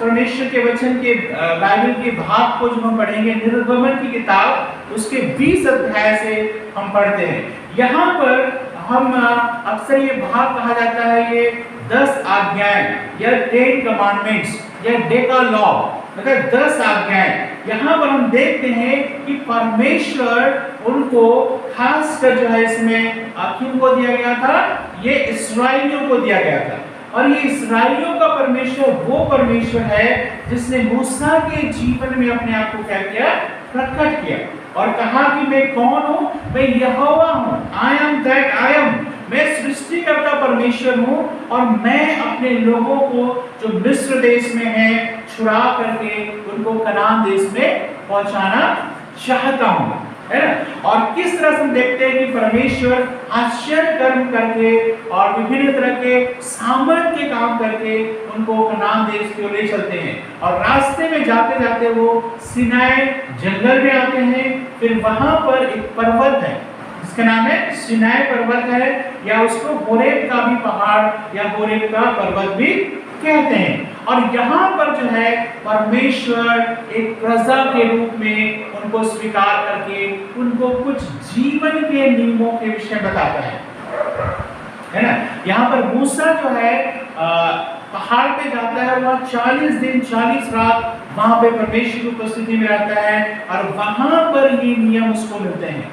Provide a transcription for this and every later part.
परमेश्वर के वचन के बाइबल के भाग को जो हम पढ़ेंगे, निर्गमन की किताब उसके 20 अध्याय से हम पढ़ते हैं। यहाँ पर हम अक्सर ये भाग कहा जाता है, ये 10 आज्ञाएं या 10 कमांडमेंट्स या डेकालॉग, मतलब 10 आज्ञाएं। यहाँ पर हम देखते हैं कि परमेश्वर उनको खासकर जो है इसमें किनको दिया गया था, ये इस्राएलियों को दिया गया था। और ये इस्राएलियों का परमेश्वर वो परमेश्वर है जिसने मूसा के जीवन में अपने आप को क्या किया, प्रकट किया और कहा कि मैं कौन हूं, मैं यहोवा हूं, I am that I am, मैं सृष्टिकर्ता परमेश्वर हूं और मैं अपने लोगों को जो मिस्र देश में है छुड़ा करके उनको कनान देश में पहुंचाना चाहता हूं, है ना। और किस तरह से हम देखते हैं कि परमेश्वर आश्चर्य कर्म करके और विभिन्न तरह के सामर्थ के काम करके उनको कनान देश की ओर ले चलते हैं। और रास्ते में जाते जाते वो सिनाई जंगल में आते हैं। फिर वहां पर एक पर्वत है जिसका नाम है सिनाई पर्वत है, या उसको होरेब का भी पहाड़ या होरेब का पर्वत भी कहते हैं। और यहाँ पर जो है परमेश्वर एक प्रजा के रूप में उनको स्वीकार करके उनको कुछ जीवन के नियमों के विषय बताता है ना। यहाँ पर मूसा जो है पहाड़ पे जाता है, वहाँ 40 दिन 40 रात वहां पे परमेश्वर की उपस्थिति में रहता है और वहां पर ये नियम उसको मिलते हैं।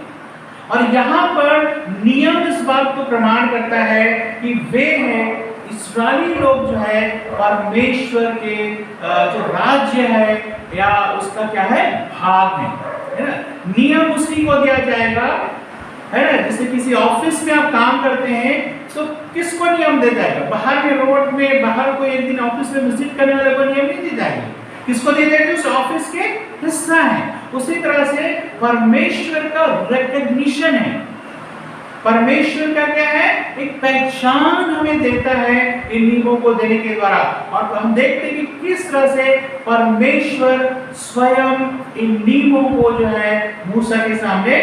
और यहाँ पर नियम इस बात को प्रमाण करता है कि वे हैं इस्राएली लोग जो है परमेश्वर के जो राज्य है या उसका क्या है, भाग है ना। नियम उसी को दिया जाएगा, है ना। जैसे किसी ऑफिस में आप काम करते हैं तो किसको नियम दे जाएगा, बाहर के रोड में बाहर कोई एक दिन ऑफिस में विजिट करने वाले को नियम नहीं दी जाएगी, किसको दिए जाएंगे, उस ऑफिस के हिस्सा है। उसी तरह से परमेश्वर का रिकॉग्निशन है, परमेश्वर का क्या है, एक पहचान हमें देता है इन नियमों को देने के द्वारा। और हम देखते हैं कि किस तरह से परमेश्वर स्वयं इन नियमों को जो है मूसा के सामने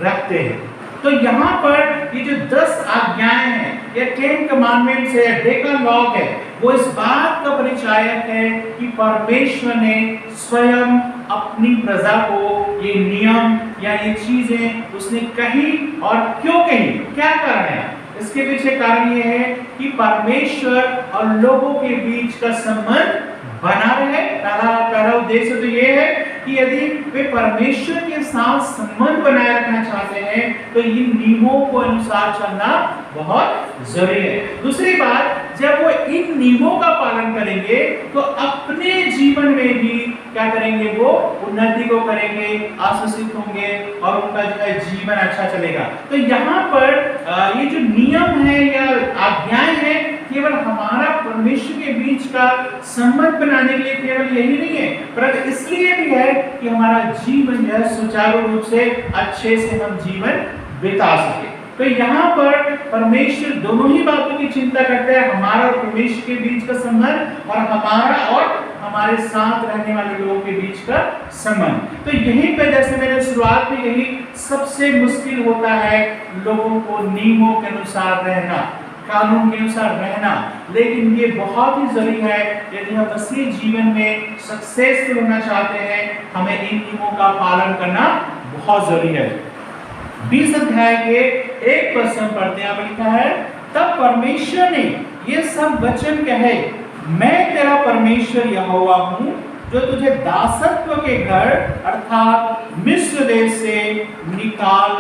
रखते हैं। तो यहाँ पर ये जो 10 आज्ञाएं हैं या 10 कमांडमेंट्स है, डेकालॉग है, वो इस बात का परिचायक है कि परमेश्वर ने स्वयं अपनी प्रजा को ये नियम या ये चीजें उसने कही। और क्यों कही, क्या कारण है इसके पीछे? कारण ये है कि परमेश्वर और लोगों के बीच का संबंध बना रहे। पहला उद्देश्य तो ये है कि यदि वे परमेश्वर के साथ संबंध बनाए रखना चाहते हैं तो इन नियमों को अनुसार चलना बहुत जरूरी है। दूसरी बात, जब वो इन नियमों का पालन करेंगे तो अपने जीवन में भी क्या करेंगे, वो उन्नति को करेंगे, आशीषित होंगे और उनका जो है जीवन अच्छा चलेगा। तो यहाँ पर ये जो नियम है या आज्ञाएं हैं केवल हमारा परमेश्वर के बीच का संबंध बनाने के लिए केवल यही नहीं है, परंतु इसलिए भी है कि हमारा जीवन जो है सुचारू रूप से अच्छे से हम जीवन बिता सके। तो यहाँ पर परमेश्वर दोनों ही बातों की चिंता करते हैं, हमारा और परमेश्वर के बीच का संबंध और हमारा और हमारे साथ रहने वाले लोगों के बीच का संबंध। तो यहीं पे जैसे मैंने शुरुआत में यही सबसे मुश्किल होता है लोगों को नियमों के अनुसार रहना, कानून के अनुसार रहना, लेकिन ये बहुत ही जरूरी है यदि हम मसीह जीवन में सक्सेसफुल होना चाहते हैं, हमें इन नियमों का पालन करना बहुत जरूरी है। 20 अध्याय के 1 पद से पढ़ते हैं, लिखा है, तब परमेश्वर ने ये सब वचन कहे, मैं तेरा परमेश्वर यहोवा हूँ जो तुझे दासत्व के घर अर्थात मिस्र देश से निकाल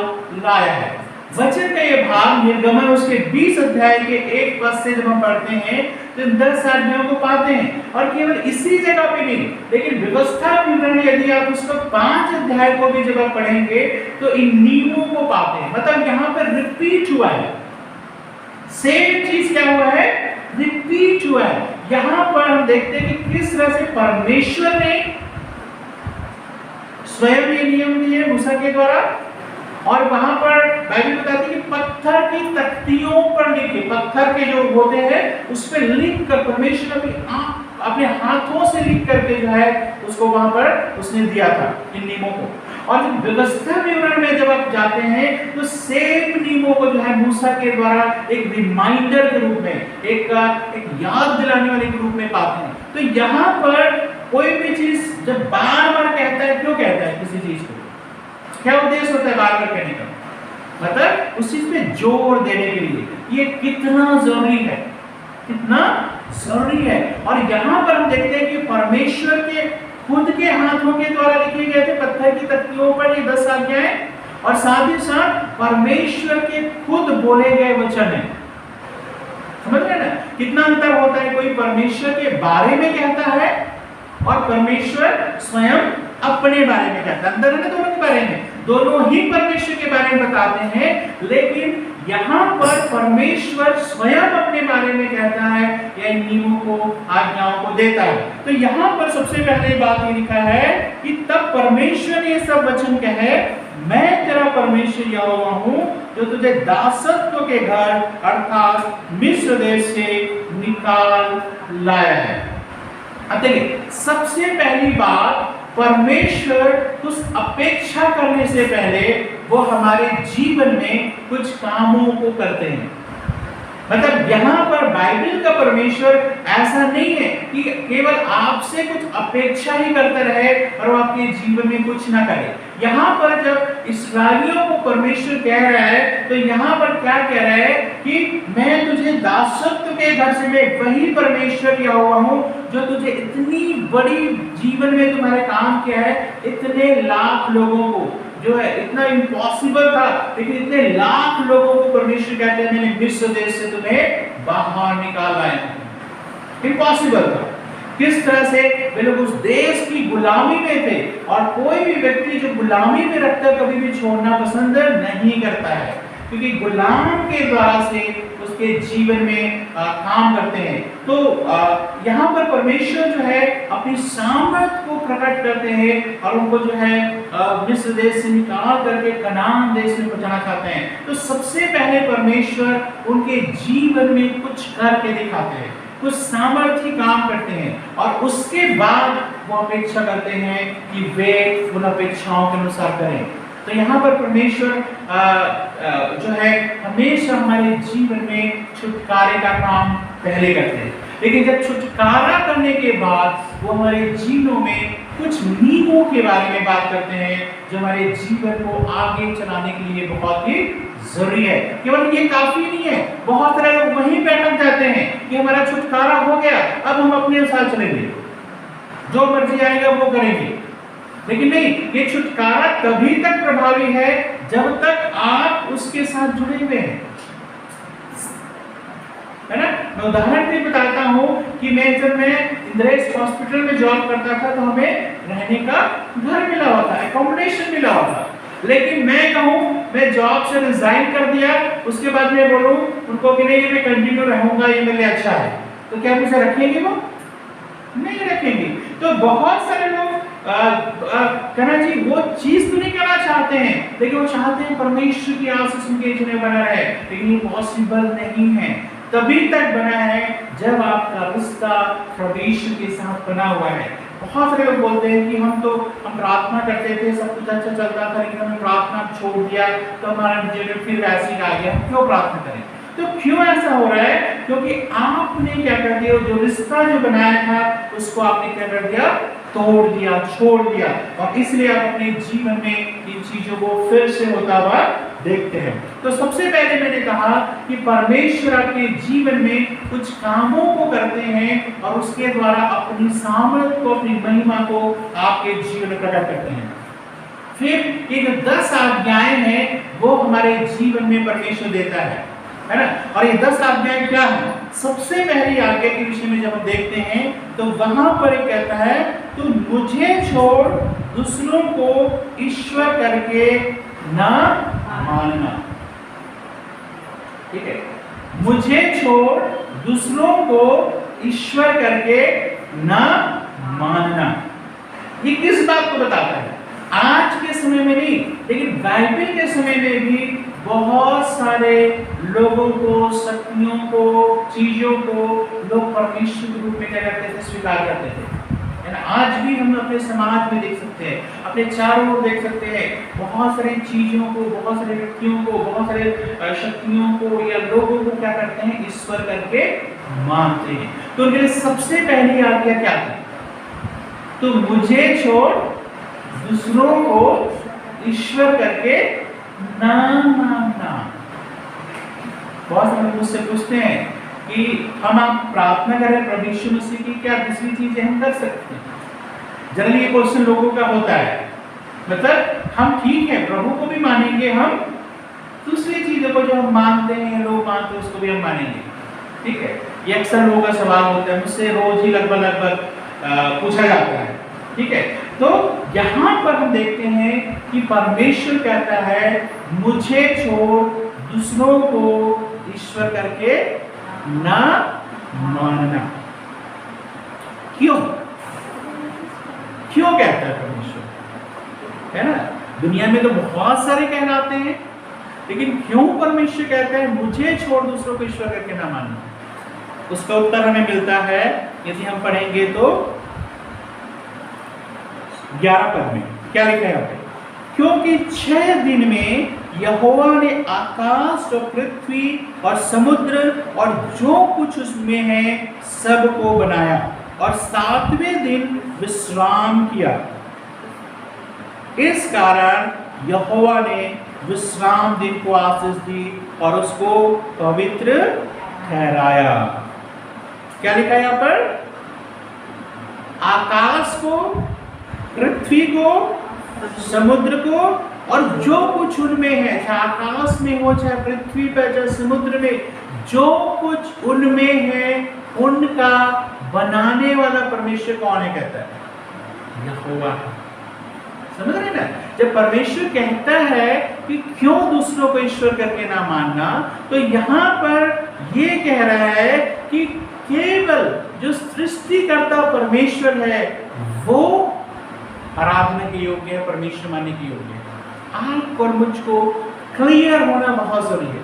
लाया है। वचन का ये भाग निर्गमन उसके 20 अध्याय के 1 पद से जब हम पढ़ते हैं तो 10 आज्ञाओं को पाते हैं। और केवल इसी जगह पे नहीं, लेकिन व्यवस्था विवरण यदि आप उसका 5 अध्याय को भी जब आप पढ़ेंगे तो इन नियमों को पाते हैं। मतलब यहाँ पर रिपीट हुआ है, सेम चीज क्या हुआ है, रिपीट हुआ है। यहाँ पर हम देखते हैं कि किस तरह से परमेश्वर ने स्वयं ये नियम दिए मूसा के द्वारा, और वहां पर बाइबल बताती है कि पत्थर की तख्तियों पर लिखे, पत्थर के जो होते हैं उस पर लिख कर परमेश्वर अपने हाथों से लिख करके जो है उसको वहां पर उसने दिया था इन नियमों को। और जब व्यवस्था विवरण में जब आप जाते हैं तो सेम नियमों को जो है मूसा के द्वारा एक रिमाइंडर के रूप में, एक याद दिलाने वाले के रूप में पाते हैं। तो यहाँ पर कोई भी चीज जब बार बार कहता है, क्यों कहता है किसी चीज को, क्या उद्देश्य होता है बार बार कहने का? मतलब उस चीज पे जोर देने के लिए ये कितना जरूरी है, कितना जरूरी है। और यहाँ पर हम देखते हैं कि परमेश्वर के खुद के हाथों के द्वारा लिखे गए थे पत्थर की तख्तियों पर ये 10 आज्ञाएं, और साथ ही साथ परमेश्वर के खुद बोले गए वचन है। समझ रहे ना कितना अंतर होता है? कोई परमेश्वर के बारे में कहता है और परमेश्वर स्वयं अपने बारे में कहता है। अंदर है ना दोनों के बारे में, दोनों ही परमेश्वर के बारे में बताते हैं, लेकिन यहाँ पर परमेश्वर स्वयं अपने बारे में कहता है या नियमों को, आज्ञाओं को देता है। तो यहाँ पर सबसे पहले बात ये लिखा है कि तब परमेश्वर ये सब वचन कहे, मैं तेरा परमेश्वर यहोवा हूँ जो तुझे दासत्व के घर अर्थात मिस्र देश से निकाल लाया है। अब देखिए, सबसे पहली बात, परमेश्वर कुछ अपेक्षा करने से पहले वो हमारे जीवन में कुछ कामों को करते हैं। मतलब यहाँ पर बाइबल का परमेश्वर ऐसा नहीं है कि केवल आपसे कुछ अपेक्षा ही करता रहे और वो आपके जीवन में कुछ ना करे। यहाँ पर जब इस्राएलियों को परमेश्वर कह रहा है तो यहाँ पर क्या कह रहा है कि मैं तुझे दासत्व के घर से, मैं वही परमेश्वर यहोवा हूँ जो तुझे इतनी बड़ी जीवन में तुम्हारे काम किया है, इतने लाख लोगों को जो है, इतना इम्पॉसिबल था लेकिन इतने लाख लोगों को परमेश्वर कहते हैं मैंने मिस्र देश से तुम्हें बाहर निकाल आया। इम्पॉसिबल था। किस तरह से वे लोग उस देश की गुलामी में थे, और कोई भी व्यक्ति जो गुलामी में रखता है कभी भी छोड़ना पसंद नहीं करता है, क्योंकि गुलाम के द्वारा से उसके जीवन में काम करते हैं। तो यहाँ पर परमेश्वर जो है अपनी सामर्थ को प्रकट करते हैं और उनको जो है मिस्र देश से निकाल करके कनान देश में पहुंचाना चाहते हैं। तो सबसे पहले परमेश्वर उनके जीवन में कुछ करके दिखाते हैं, कुछ सामर्थ्य काम करते हैं, और उसके बाद वो अपेक्षा करते हैं कि वे उन अपेक्षाओं के अनुसार करें। तो यहाँ पर परमेश्वर जो है हमेशा हमारे जीवन में छुटकारे का काम पहले करते हैं, लेकिन जब छुटकारा करने के बाद वो हमारे जीवनों में कुछ नियमों के बारे में बात करते हैं जो हमारे जीवन को आगे चलाने के लिए बहुत ही जरूरी है। केवल ये काफी नहीं है, बहुत सारे लोग वहीं पे अटक जाते हैं कि हमारा छुटकारा हो गया, अब हम अपने अनुसार चलेंगे, जो मर्जी आएगा वो करेंगे। लेकिन नहीं, ये छुटकारा तभी तक प्रभावी है जब तक आप उसके साथ जुड़े हुए हैं, है ना। मैं उदाहरण भी बताता हूँ कि जब मैं इंद्रेश हॉस्पिटल में जॉब करता था तो हमें रहने का घर मिला हुआ था, एकोमोडेशन मिला हुआ था। लेकिन मैं कहूँ मैं जॉब से रिजाइन कर दिया, उसके बाद मैं बोलूँ उनको कि नहीं मैं कंटिन्यू रहूंगा, ये मेरे लिए अच्छा है, तो क्या मुझे रखेंगे? वो नहीं रखेंगे। तो बहुत सारे लोग कहना जी वो चीज तो नहीं करना चाहते हैं, लेकिन वो चाहते हैं परमेश्वर की आशीष उनके जीवन में बना रहे, लेकिन ये पॉसिबल नहीं है। तभी तक बना है जब आपका रिश्ता परमेश्वर के साथ बना हुआ है। बहुत सारे लोग बोलते हैं कि हम प्रार्थना करते थे, सब कुछ अच्छा चलता था, लेकिन हमने प्रार्थना छोड़ दिया तो हमारा जीवन फिर वैसे ही आ गया, हम क्यों प्रार्थना करें? तो क्यों ऐसा हो रहा है? क्योंकि आपने क्या कर दिया, जो रिश्ता जो बनाया था उसको आपने क्या कर दिया, तोड़ दिया, छोड़ दिया, और इसलिए आप अपने जीवन में इन चीजों को फिर से होता हुआ देखते हैं। तो सबसे पहले मैंने कहा कि परमेश्वर आपके जीवन में कुछ कामों को करते हैं और उसके द्वारा अपनी सामर्थ को, अपनी महिमा को आपके जीवन में प्रकट करते हैं। फिर ये जो 10 आज्ञाएं हैं वो हमारे जीवन में परमेश्वर देता है ना। और ये 10 आज्ञाएं क्या है? सबसे पहली आज्ञा के विषय में जब हम देखते हैं तो वहां पर एक कहता है तू मुझे छोड़ दूसरों को ईश्वर करके ना मानना। ठीक है, मुझे छोड़ दूसरों को ईश्वर करके ना मानना। ये किस बात को बताता है? आज के समय में नहीं, लेकिन बाइबल के समय में भी बहुत सारे लोगों को, शक्तियों को, चीजों को लोग परमेश्वर के रूप में क्या करते थे? स्वीकार करते थे, है है ना। आज भी हम अपने समाज में देख सकते हैं, अपने चारों ओर देख सकते हैं, बहुत सारी चीजों को, बहुत सारे व्यक्तियों को, बहुत सारे शक्तियों को या लोगों को क्या करते हैं, ईश्वर करके मानते हैं। तो उनके लिए सबसे पहली आज्ञा क्या थी? तो मुझे छोड़ दूसरों को ईश्वर करके ना मानना। बहुत सारे लोग मुझसे पूछते हैं कि हम आप प्रार्थना करें प्रभु यीशु मसीह की, क्या दूसरी चीजें हम कर सकते हैं? जनरली ये क्वेश्चन लोगों का होता है, मतलब हम ठीक है प्रभु को भी मानेंगे, हम दूसरी चीजों को जो हम मानते हैं, लोग मानते हैं, उसको भी हम मानेंगे, ठीक है। ये अक्सर लोगों का सवाल होता है, मुझसे रोज ही लगभग पूछा जाता है, ठीक है। तो यहाँ पर हम देखते हैं कि परमेश्वर कहता है मुझे छोड़ दूसरों को ईश्वर करके ना मानना। क्यों कहता है परमेश्वर, है ना। दुनिया में तो बहुत सारे कहलाते हैं, लेकिन क्यों परमेश्वर कहता है मुझे छोड़ दूसरों को ईश्वर करके ना मानना? उसका उत्तर हमें मिलता है यदि हम पढ़ेंगे तो 11 पद में क्या लिखा है यहाँ पे? क्योंकि 6 दिन में यहोवा ने आकाश और पृथ्वी और समुद्र और जो कुछ उसमें है सबको बनाया और 7वें दिन विश्राम किया। इस कारण यहोवा ने विश्राम दिन को आशीष दी और उसको पवित्र ठहराया। क्या लिखा है यहाँ पर? आकाश को, पृथ्वी को, समुद्र को और जो कुछ उनमें है, चाहे आकाश में हो, चाहे पृथ्वी पर, चाहे समुद्र में, जो कुछ उनमें है उनका बनाने वाला परमेश्वर कौन है? कहता है यहोवा। समझ रहे ना? जब परमेश्वर कहता है कि क्यों दूसरों को ईश्वर करके ना मानना, तो यहाँ पर ये कह रहा है कि केवल जो सृष्टिकर्ता परमेश्वर है वो आराधना के योग्य है, परमेश्वर मानने के योग्य है। आपको और मुझको क्लियर होना बहुत जरूरी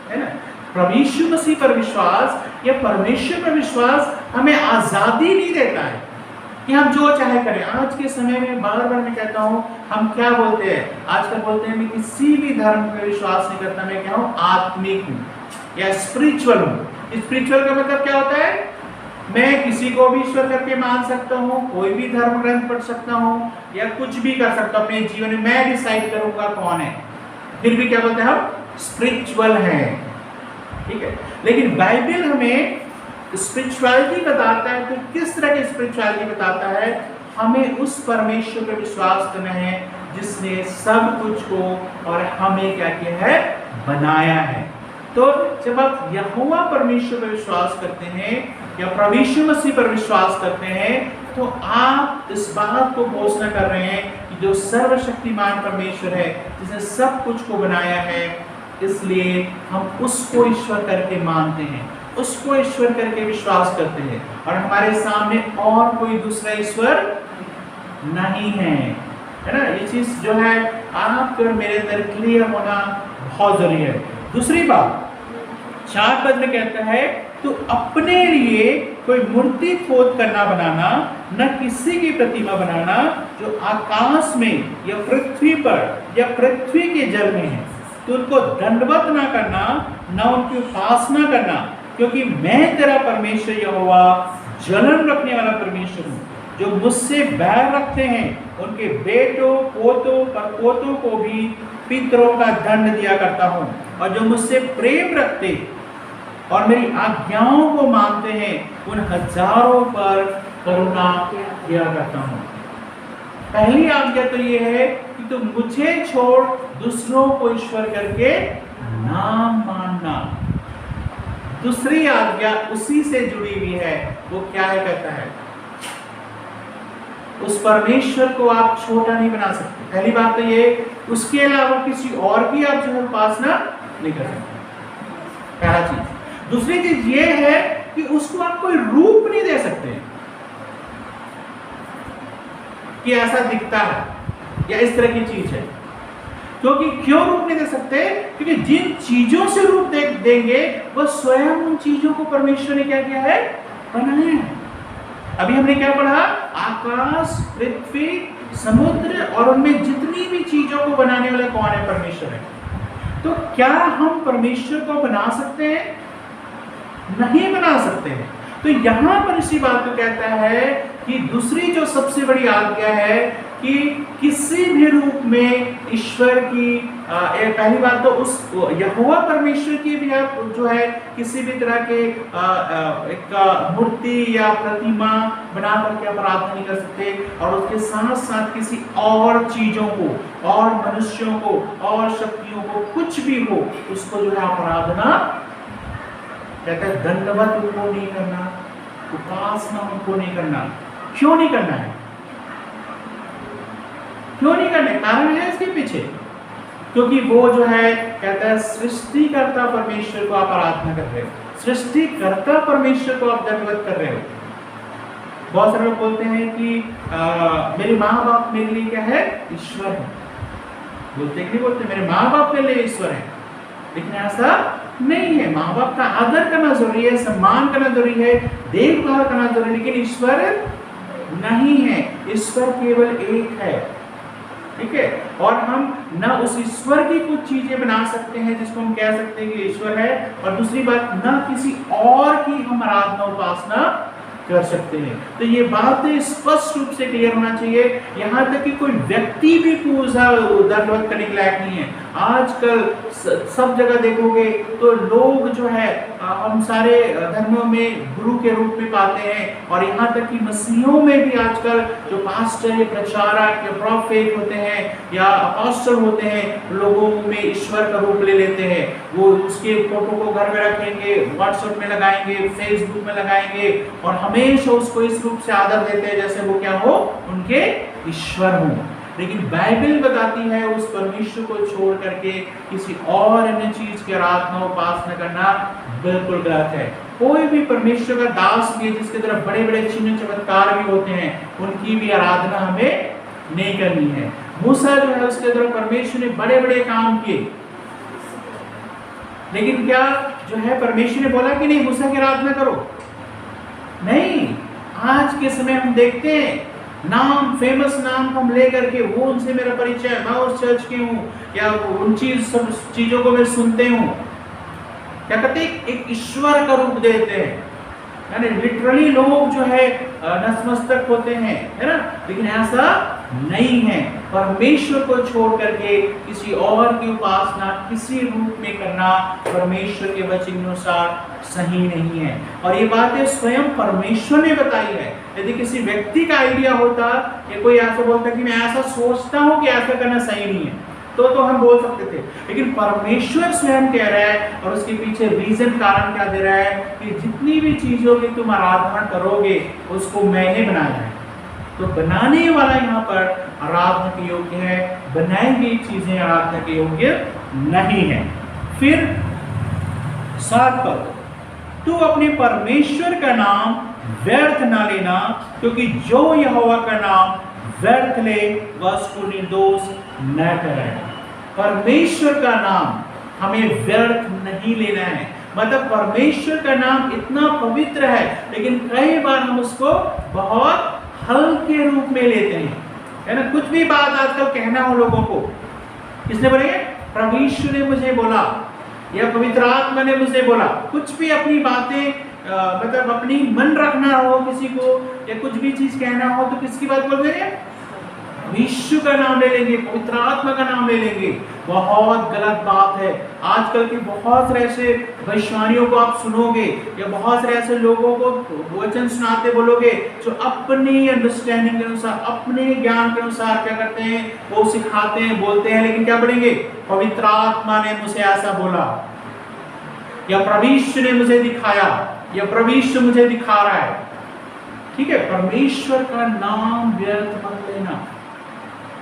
है ना। प्रभु यीशु मसीह पर विश्वास या परमेश्वर पर विश्वास हमें आजादी नहीं देता है कि हम जो चाहे करें। आज के समय में बार बार मैं कहता हूँ, हम क्या बोलते हैं आजकल? बोलते हैं मैं किसी भी धर्म पर विश्वास नहीं करता, मैं क्या हूँ? आत्मिक हूँ या स्पिरिचुअल हूँ। स्पिरिचुअल का मतलब क्या होता है? मैं किसी को भी ईश्वर करके मान सकता हूँ, कोई भी धर्म ग्रंथ पढ़ सकता हूँ या कुछ भी कर सकता हूँ अपने जीवन में, मैं डिसाइड करूंगा कौन है। फिर भी क्या बोलते हैं हम? स्पिरिचुअल हैं, ठीक है। लेकिन बाइबल हमें स्पिरिचुअलिटी बताता है, तो किस तरह की स्पिरिचुअलिटी बताता है? हमें उस परमेश्वर पर विश्वास करना है जिसने सब कुछ को और हमें क्या किया है? बनाया है। तो जब आप यहोवा परमेश्वर पर विश्वास करते हैं या प्रभु यीशु मसीह पर विश्वास करते हैं, तो आप इस बात को घोषणा कर रहे हैं कि जो सर्वशक्तिमान परमेश्वर है, जिसने सब कुछ को बनाया है, इसलिए हम उसको ईश्वर करके मानते हैं, उसको ईश्वर करके विश्वास करते हैं और हमारे सामने और कोई दूसरा ईश्वर नहीं है ना। ये चीज जो है आपके और मेरे अंदर क्लियर होना बहुत जरूरी है। दूसरी बात 4 पद में कहता है, तो अपने लिए कोई मूर्ति खोद करना बनाना, न किसी की प्रतिमा बनाना जो आकाश में या पृथ्वी पर या पृथ्वी के जल में है, तो उनको दंडवत ना करना, न उनकी उपासना करना, क्योंकि मैं तेरा परमेश्वर यहोवा जलन रखने वाला परमेश्वर हूँ। जो मुझसे बैर रखते हैं उनके बेटों, पोतों, परपोतों को भी पितरों का दंड दिया करता हूँ, और जो मुझसे प्रेम रखते और मेरी आज्ञाओं को मानते हैं उन हजारों पर करुणा किया करता हूँ। पहली आज्ञा तो ये है कि तुम मुझे छोड़ दूसरों को ईश्वर करके ना मानना। दूसरी आज्ञा उसी से जुड़ी हुई है, वो क्या है? कहता है उस परमेश्वर को आप छोटा नहीं बना सकते। पहली बात तो ये, उसके अलावा किसी और की आप जो है उपासना नहीं कर सकते, पहला चीज। दूसरी चीज ये है कि उसको आप कोई रूप नहीं दे सकते कि ऐसा दिखता है या इस तरह की चीज है। क्योंकि क्यों रूप नहीं दे सकते? क्योंकि जिन चीजों से रूप देंगे वो स्वयं उन चीजों को परमेश्वर ने क्या किया है? बनाया है। अभी हमने क्या पढ़ा? आकाश, पृथ्वी, समुद्र और उनमें जितनी भी चीजों को बनाने वाला कौन है? परमेश्वर है। तो क्या हम परमेश्वर को बना सकते हैं? नहीं बना सकते हैं। तो यहां पर इसी बात को कहता है कि दूसरी जो सबसे बड़ी आज्ञा है कि किसी भी रूप में ईश्वर की पहली बात तो उस यहोवा परमेश्वर की भी आप जो है किसी भी तरह के एक मूर्ति या प्रतिमा बना करके आप आराधना नहीं कर सकते, और उसके साथ साथ किसी और चीजों को और मनुष्यों को और शक्तियों को कुछ भी हो उसको जो है आप आराधना कहते हैं दंडवत उनको नहीं करना, उपासना उनको नहीं करना। क्यों नहीं करना है? क्यों नहीं करना? कारण है इसके पीछे, क्योंकि वो जो है कहता है सृष्टिकर्ता परमेश्वर को आप आराधना कर रहे हो, सृष्टिकर्ता परमेश्वर को आप दंडवत कर रहे हो। बहुत सारे लोग बोलते हैं कि मेरे माँ बाप मेरे लिए क्या है? ईश्वर है। बोलते नहीं बोलते मेरे माँ बाप मेरे लिए ईश्वर है, लेकिन ऐसा नहीं है। माँ बाप का आदर करना जरूरी है, सम्मान करना जरूरी है, देखभाल करना जरूरी है, लेकिन ईश्वर नहीं है। ईश्वर केवल एक है, ठीक है। और हम ना उस ईश्वर की कुछ चीजें बना सकते हैं जिसको हम कह सकते हैं कि ईश्वर है, और दूसरी बात ना किसी और की हम आराधना उपासना कर सकते हैं। तो ये बातें स्पष्ट रूप से क्लियर होना चाहिए, यहाँ तक कि कोई व्यक्ति भी पूजा दंडवत करने के लायक नहीं है। आजकल सब जगह देखोगे तो लोग जो है हम सारे धर्मों में गुरु के रूप में पाते हैं, और यहाँ तक कि मसीहों में भी आजकल जो पास्टर या प्रचारक या प्रॉफेट होते हैं या अपोस्टल होते हैं, लोगों में ईश्वर का रूप ले लेते हैं। वो उसके फोटो को घर में रखेंगे, व्हाट्सएप में लगाएंगे, फेसबुक में लगाएंगे, और हमेशा उसको इस रूप से आदर देते हैं जैसे वो क्या हो? उनके ईश्वर हो। लेकिन बाइबल बताती है उस परमेश्वर को छोड़ करके किसी और अन्य चीज की आराधना उपासना करना बिल्कुल गलत है। कोई भी परमेश्वर का दास भी जिसके तरफ बड़े बड़े चिन्ह चमत्कार भी होते हैं, उनकी भी आराधना हमें नहीं करनी है। मूसा जो है उसके तरफ परमेश्वर ने बड़े बड़े काम किए, लेकिन क्या जो है परमेश्वर ने बोला कि नहीं मूसा की आराधना करो? नहीं। आज के समय हम देखते हैं नाम, फेमस नाम हम ले करके वो उनसे मेरा परिचय, मैं उस चर्च की हूँ, या उन सब चीजों को मैं सुनते हूँ, क्या कहते हैं एक ईश्वर का रूप देते हैं, यानी लिटरली लोग जो है नतमस्तक होते हैं, है ना। लेकिन ऐसा नहीं है। परमेश्वर को छोड़ करके किसी और की उपासना किसी रूप में करना परमेश्वर के वचन के अनुसार सही नहीं है। और ये बातें स्वयं परमेश्वर ने बताई है। यदि किसी व्यक्ति का आइडिया होता या कोई ऐसा बोलता कि मैं ऐसा सोचता हूँ कि ऐसा करना सही नहीं है, तो हम बोल सकते थे, लेकिन परमेश्वर स्वयं कह रहा है, और उसके पीछे रीजन कारण क्या दे रहा है कि जितनी भी चीजों की तुम आराधना करोगे उसको मैंने बनाया है। तो बनाने वाला यहाँ पर आराधना के योग्य है, बनाई गई चीजें आराधना के योग्य नहीं है। फिर 7 पद, तू अपने परमेश्वर का नाम व्यर्थ ना लेना, क्योंकि जो यहोवा का नाम व्यर्थ ले वह उसको निर्दोष न करे। परमेश्वर का नाम हमें व्यर्थ नहीं लेना है। मतलब परमेश्वर का नाम इतना पवित्र है, लेकिन कई बार हम उसको बहुत हल्के रूप में लेते हैं, है ना। कुछ भी बात आजकल कहना हो लोगों को, किसने बोले? प्रभु यीशु ने मुझे बोला, या पवित्र आत्मा ने मुझे बोला। कुछ भी अपनी बातें मतलब अपनी मन रखना हो किसी को, या कुछ भी चीज कहना हो, तो किसकी बात बोल रहे हैं? यीशु का नाम ले लेंगे, पवित्र आत्मा का नाम ले लेंगे। बहुत गलत बात है। आजकल के बहुत सारे ऐसे वैश्वानियों को आप सुनोगे, या बहुत सारे ऐसे लोगों को वचन सुनाते बोलोगे जो अपनी अंडरस्टैंडिंग के अनुसार, अपने ज्ञान के अनुसार क्या करते हैं, वो सिखाते हैं, बोलते हैं, लेकिन क्या पढ़ेंगे? पवित्र आत्मा ने मुझे ऐसा बोला, या प्रभु यीशु ने मुझे दिखाया, या प्रभु यीशु मुझे दिखा रहा है। ठीक है, परमेश्वर का नाम व्यर्थ मत लेना,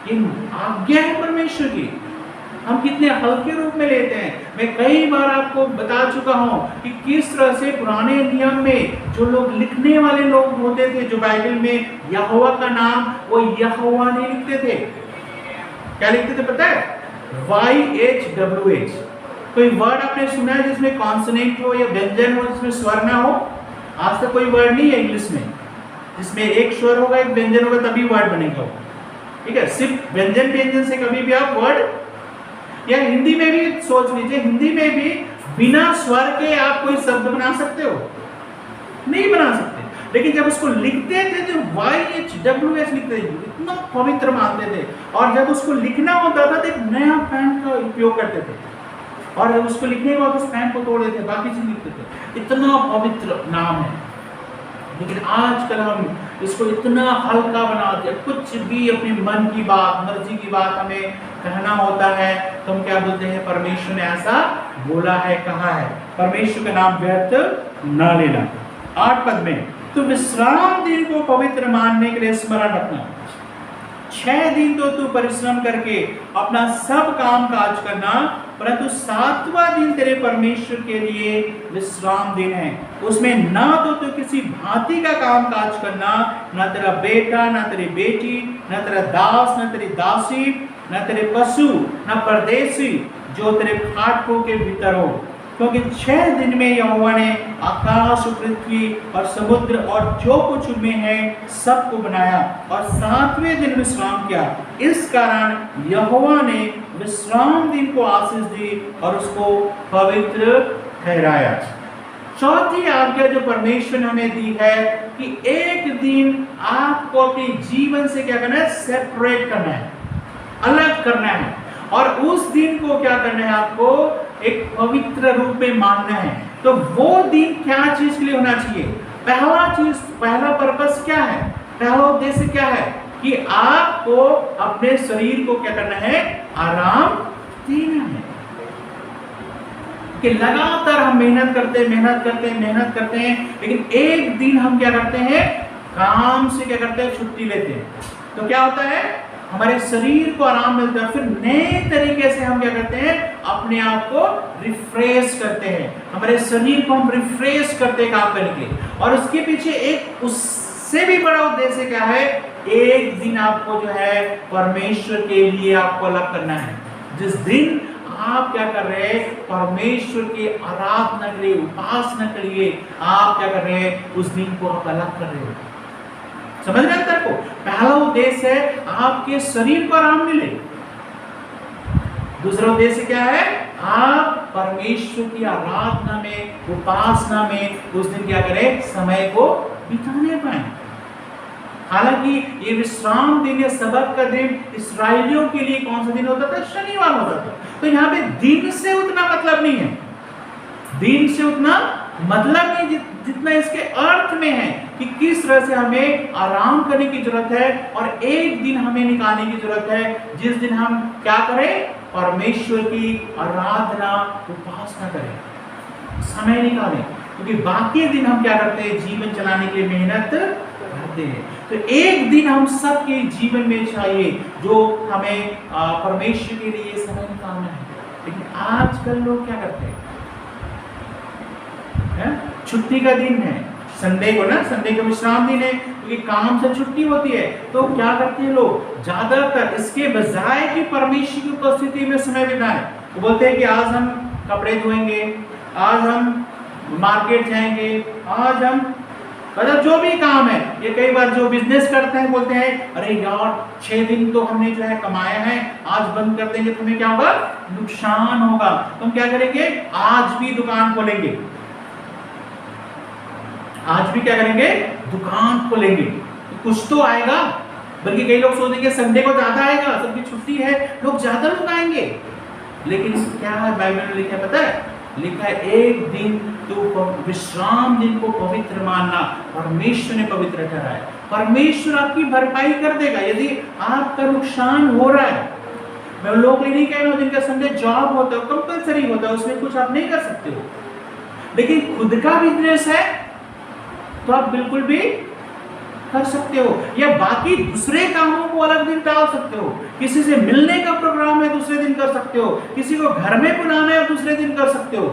ये आज्ञा है परमेश्वर की। हम कितने हल्के रूप में लेते हैं। मैं कई बार आपको बता चुका हूं कि किस तरह से पुराने नियम में जो लोग लिखने वाले लोग होते थे, जो बाइबल में यहोवा का नाम वो यहोवा नहीं लिखते थे। क्या लिखते थे पता है? YHWH। कोई वर्ड आपने सुना है जिसमें कॉन्सोनेंट हो या व्यंजन हो, जिसमें स्वर ना हो? आज तक कोई वर्ड नहीं है इंग्लिश में जिसमें एक स्वर होगा, एक व्यंजन होगा, तभी वर्ड बनेगा। ठीक है, सिर्फ व्यंजन व्यंजन से कभी भी आप वर्ड, या हिंदी में भी सोच लीजिए, हिंदी में भी बिना स्वर के आप कोई शब्द बना सकते हो? नहीं बना सकते। लेकिन जब उसको लिखते थे तो YHWH लिखते थे, इतना पवित्र मानते थे। और जब उसको लिखना होता था तो एक नया पेन का उपयोग करते थे, और जब उसको लिखने के बाद उस पेन को तोड़ देते, बाकी चीज लिखते थे। इतना पवित्र नाम है। लेकिन आजकल हम इसको इतना हल्का बनाते हैं, कुछ भी अपने मन की बात, मर्जी की बात हमें कहना होता है तो हम क्या बोलते हैं? परमेश्वर ने ऐसा बोला है, कहा है। परमेश्वर का नाम व्यर्थ ना लेना। 8 पद में, तो विश्राम दिन को पवित्र मानने के लिए स्मरण रखना। 6 दिन तो तू परिश्रम करके अपना सब काम काज करना, परंतु 7वां दिन तेरे परमेश्वर के लिए विश्राम दिन है। उसमें ना तो तू किसी भांति का काम काज करना, ना तेरा बेटा, ना तेरी बेटी, ना तेरा दास, ना तेरी दासी, ना तेरे पशु, ना परदेशी जो तेरे फाटकों के भीतर हो। क्योंकि 6 दिन में यहोवा ने आकाश, पृथ्वी और समुद्र और जो कुछ उनमें है सबको बनाया, और 7वें दिन विश्राम किया। इस कारण यहोवा ने विश्राम दिन को आशीष दी और उसको पवित्र ठहराया। चौथी आज्ञा जो परमेश्वर ने हमें दी है कि एक दिन आपको अपने जीवन से क्या करना है? सेपरेट करना है, अलग करना है। और उस दिन को क्या करना है? आपको एक पवित्र रूप में मानना है। तो वो दिन क्या चीज के लिए होना चाहिए? पहला पर्पस क्या है? पहला उद्देश्य क्या है? कि आपको अपने शरीर को क्या करना है? आराम देना है। कि लगातार हम मेहनत करते हैं, लेकिन एक दिन हम क्या करते हैं? काम से क्या करते हैं? छुट्टी लेते हैं। तो क्या होता है? हमारे शरीर को आराम मिलता है। फिर नए तरीके से हम क्या करते हैं? अपने आप को रिफ्रेश करते हैं, हमारे शरीर को हम रिफ्रेश करते हैं काम करने के। और उसके पीछे एक उससे भी बड़ा उद्देश्य क्या है? एक दिन आपको जो है परमेश्वर के लिए आपको अलग करना है। जिस दिन आप क्या कर रहे हैं? परमेश्वर की आराधना के लिए, उपासना के लिए आप क्या कर रहे हैं? उस दिन को आप अलग कर रहे हो। समझ रहे हैं अंतर को? पहला उद्देश्य है आपके शरीर को आराम मिले। दूसरा उद्देश्य क्या है? आप परमेश्वर की आराधना में, उपासना में उस दिन क्या करें? समय को बिताने पाए। हालांकि ये विश्राम दिन या सबत का दिन इस्राएलियों के लिए कौन सा दिन होता था? शनिवार होता था। तो यहाँ पे दिन से उतना मतलब नहीं है, दिन से उतना मतलब नहीं जितना इसके अर्थ में है कि किस तरह से हमें आराम करने की जरूरत है, और एक दिन हमें निकालने की जरूरत है जिस दिन हम क्या करें? परमेश्वर की आराधना, उपासना करें, समय निकालें। क्योंकि बाकी दिन हम क्या करते हैं? जीवन चलाने के लिए मेहनत करते हैं। तो एक दिन हम सबके जीवन में चाहिए जो हमें परमेश्वर के लिए समय निकालना है। लेकिन आजकल लोग क्या करते हैं? छुट्टी का दिन है संडे को ना, संडे का विश्राम दिन है, क्योंकि काम से छुट्टी होती है। तो क्या करते हैं लोग? ज्यादातर इसके बजाय कि परमेश्वर की उपस्थिति में समय बिताएं, वो बोलते हैं कि आज हम कपड़े धोएंगे, आज हम मार्केट जाएंगे, आज हम मतलब जो भी काम है। ये कई बार जो बिजनेस करते हैं बोलते हैं अरे यार 6 दिन तो हमने जो है कमाया है, आज बंद कर देंगे तो हमें क्या होगा? नुकसान होगा। तो हम क्या करेंगे? आज भी दुकान खोलेंगे, आज भी क्या करेंगे? दुकान खोलेंगे। कुछ तो आएगा। बल्कि कई लोग सोचेंगे संडे को ज्यादा आएगा, सबकी छुट्टी है, लोग ज्यादा लोग आएंगे। लेकिन क्या है बाइबल में लिखा है पता है? लिखा है एक दिन तो विश्राम दिन को पवित्र मानना, परमेश्वर ने पवित्र ठहराया। परमेश्वर आपकी भरपाई कर देगा यदि आपका नुकसान हो रहा है। मैं लोग नहीं कह रहा हूं जिनका संडे जॉब होता है, कंपलसरी होता है, उसमें कुछ आप नहीं कर सकते हो। लेकिन खुद का बिजनेस है तो आप बिल्कुल भी कर सकते हो, या बाकी दूसरे कामों को अलग दिन टाल सकते हो। किसी से मिलने का प्रोग्राम है दूसरे दिन कर सकते हो, किसी को घर में बुलाना है दूसरे दिन कर सकते हो।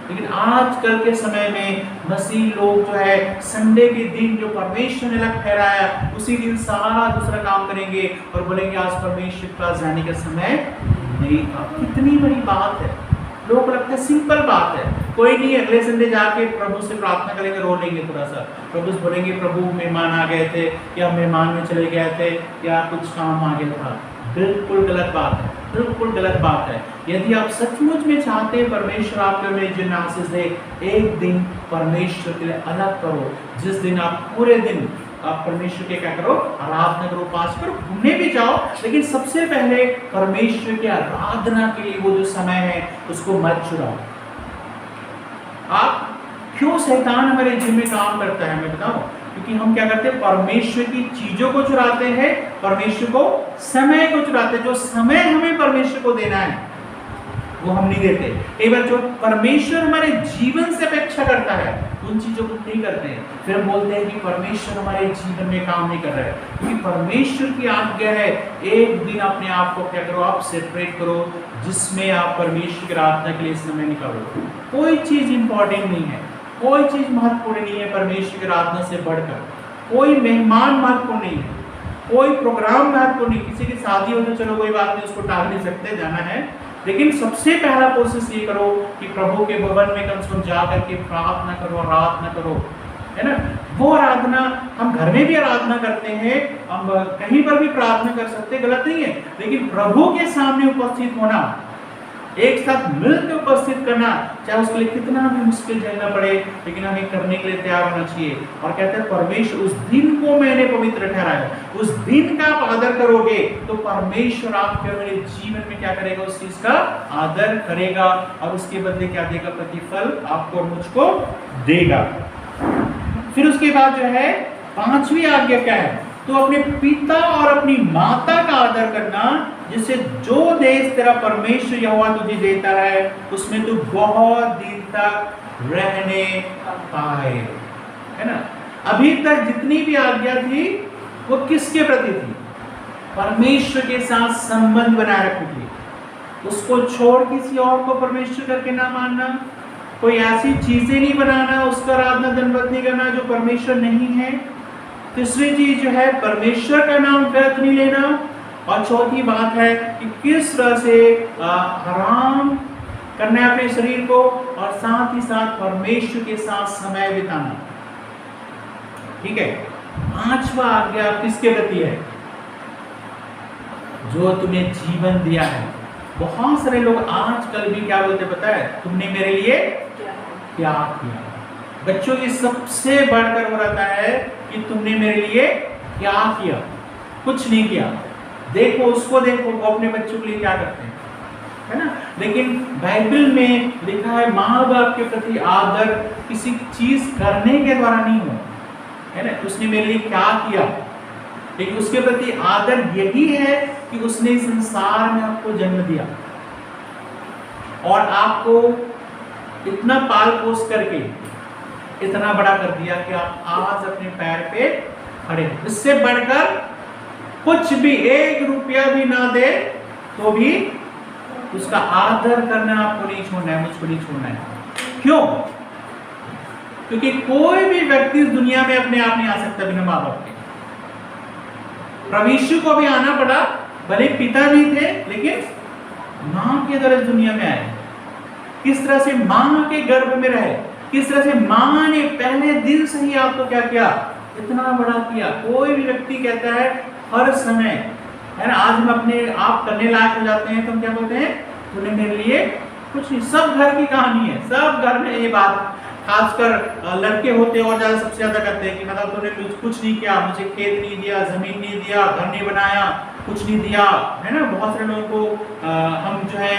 लेकिन आजकल के समय में मसीह लोग जो है संडे के दिन जो परमेश्वर ने अलग ठहराया उसी दिन सारा दूसरा काम करेंगे और बोलेंगे आज परमेश्वर के पास जाने का समय नहीं था। कितनी बड़ी बात है। लोगों को लगता है सिंपल बात है, कोई नहीं अगले संडे जाके प्रभु से प्रार्थना करेंगे, रो लेंगे थोड़ा सा, प्रभु से बोलेंगे प्रभु मेहमान आ गए थे, या मेहमान में चले गए थे, या कुछ काम आ गया था। बिल्कुल गलत बात है, बिल्कुल गलत बात है। यदि आप सचमुच में चाहते हैं परमेश्वर आपके लिए जो आशीष दे, एक दिन परमेश्वर के लिए अलग करो, जिस दिन आप पूरे दिन आप परमेश्वर के क्या करो, आराधना करो, उपास करो, घूमने भी जाओ, लेकिन सबसे पहले परमेश्वर की आराधना के लिए वो जो समय है उसको मत चुराओ। आप क्यों शैतान हमारे जीवन में काम करता है मैं बताऊं? क्योंकि हम क्या करते हैं, परमेश्वर की चीजों को चुराते हैं, परमेश्वर को समय को चुराते हैं। जो समय हमें परमेश्वर को देना है वो हम नहीं देते। कई बार जो परमेश्वर हमारे जीवन से अपेक्षा करता है उन चीजों को नहीं करते हैं, फिर हम बोलते हैं कि परमेश्वर हमारे जीवन में काम नहीं कर रहा है। क्योंकि परमेश्वर की आज्ञा है एक दिन अपने आप को क्या करो, आप सेपरेट करो, जिसमें आप परमेश्वर की आराधना के लिए समय निकालो। कोई चीज इंपॉर्टेंट नहीं है, कोई चीज महत्वपूर्ण नहीं है परमेश्वर की आराधना से बढ़कर। कोई मेहमान महत्वपूर्ण नहीं है, कोई प्रोग्राम महत्वपूर्ण नहीं। किसी की शादी हो तो चलो कोई बात नहीं, उसको टाल नहीं सकते, जाना है, लेकिन सबसे पहला कोशिश ये करो कि प्रभु के भवन में कम से कम जा करके प्रार्थना करो, आराधना करो, है ना। वो आराधना हम घर में भी आराधना करते हैं, हम कहीं पर भी प्रार्थना कर सकते हैं, गलत नहीं है, लेकिन प्रभु के सामने उपस्थित होना, एक साथ मिलकर उपस्थित करना, चाहे उसके लिए कितना भी मुश्किल झेलना पड़े, लेकिन हमें करने के लिए तैयार होना चाहिए। और कहते हैं परमेश्वर उस दिन को मैंने पवित्र ठहराया, उस दिन का आप आदर करोगे तो परमेश्वर आपके मेरे जीवन में क्या करेगा, उस चीज का आदर करेगा और उसके बदले क्या देगा, प्रतिफल आपको और मुझको देगा। फिर उसके बाद जो है 5वीं आज्ञा क्या है, तो अपने पिता और अपनी माता का आदर करना, जिससे जो देश तेरा परमेश्वर यहोवा तुझे देता है उसमें तू बहुत दिन तक रहने पाए, है ना। अभी तक जितनी भी आज्ञा थी वो किसके प्रति थी, परमेश्वर के साथ संबंध बनाए रखने के लिए। उसको छोड़ किसी और को परमेश्वर करके ना मानना, कोई ऐसी चीजें नहीं बनाना, उसका आराधना दंडवत नहीं करना जो परमेश्वर नहीं है। तीसरी चीज जो है परमेश्वर का नाम व्यर्थ नहीं लेना, और चौथी बात है कि किस तरह से आराम करना है अपने शरीर को, और साथ ही साथ परमेश्वर के साथ समय बिताना। ठीक है। 5वां आज्ञा किसके प्रति है, जो तुम्हें जीवन दिया है। बहुत सारे लोग आजकल भी क्या बोलते पता है, तुमने मेरे लिए क्या किया। बच्चों की सबसे बढ़कर वो रहता है कि तुमने मेरे लिए क्या किया, कुछ नहीं किया। देखो उसको, देखो वो अपने बच्चों के लिए क्या करते हैं, है ना। लेकिन बाइबल में लिखा है माँ बाप के प्रति आदर किसी चीज करने के द्वारा नहीं हो, है ना। उसने मेरे लिए क्या किया, लेकिन उसके प्रति आदर यही है कि उसने संसार में आपको जन्म दिया और आपको इतना पाल पोस करके इतना बड़ा कर दिया कि आप आज अपने पैर पे खड़े। इससे बढ़कर कुछ भी, 1 रुपया भी ना दे तो भी उसका आदर करना आपको नहीं छोड़ना है, मुझको नहीं छोड़ना है। क्यों? क्योंकि कोई भी व्यक्ति इस दुनिया में अपने आप नहीं आ सकता बिना माँ बाप के। प्रभु यीशु को भी आना पड़ा, भले पिता नहीं थे लेकिन माँ के द्वारा इस दुनिया में आए। किस तरह से माँ के गर्भ में रहे, किस तरह से माँ ने पहले दिन से ही आपको क्या किया, इतना बड़ा किया। कोई भी व्यक्ति कहता है हर समय, है ना, आज हम अपने आप करने लायक हो जाते हैं तो हम क्या बोलते हैं, तूने मेरे लिए कुछ नहीं। सब घर की कहानी है, सब घर में ये बात, खासकर लड़के होते और ज्यादा सबसे ज्यादा करते हैं कि मतलब तूने कुछ नहीं किया, मुझे खेत नहीं दिया, जमीन नहीं दिया, घर नहीं बनाया, कुछ नहीं दिया, है ना। बहुत सारे लोगों को हम जो है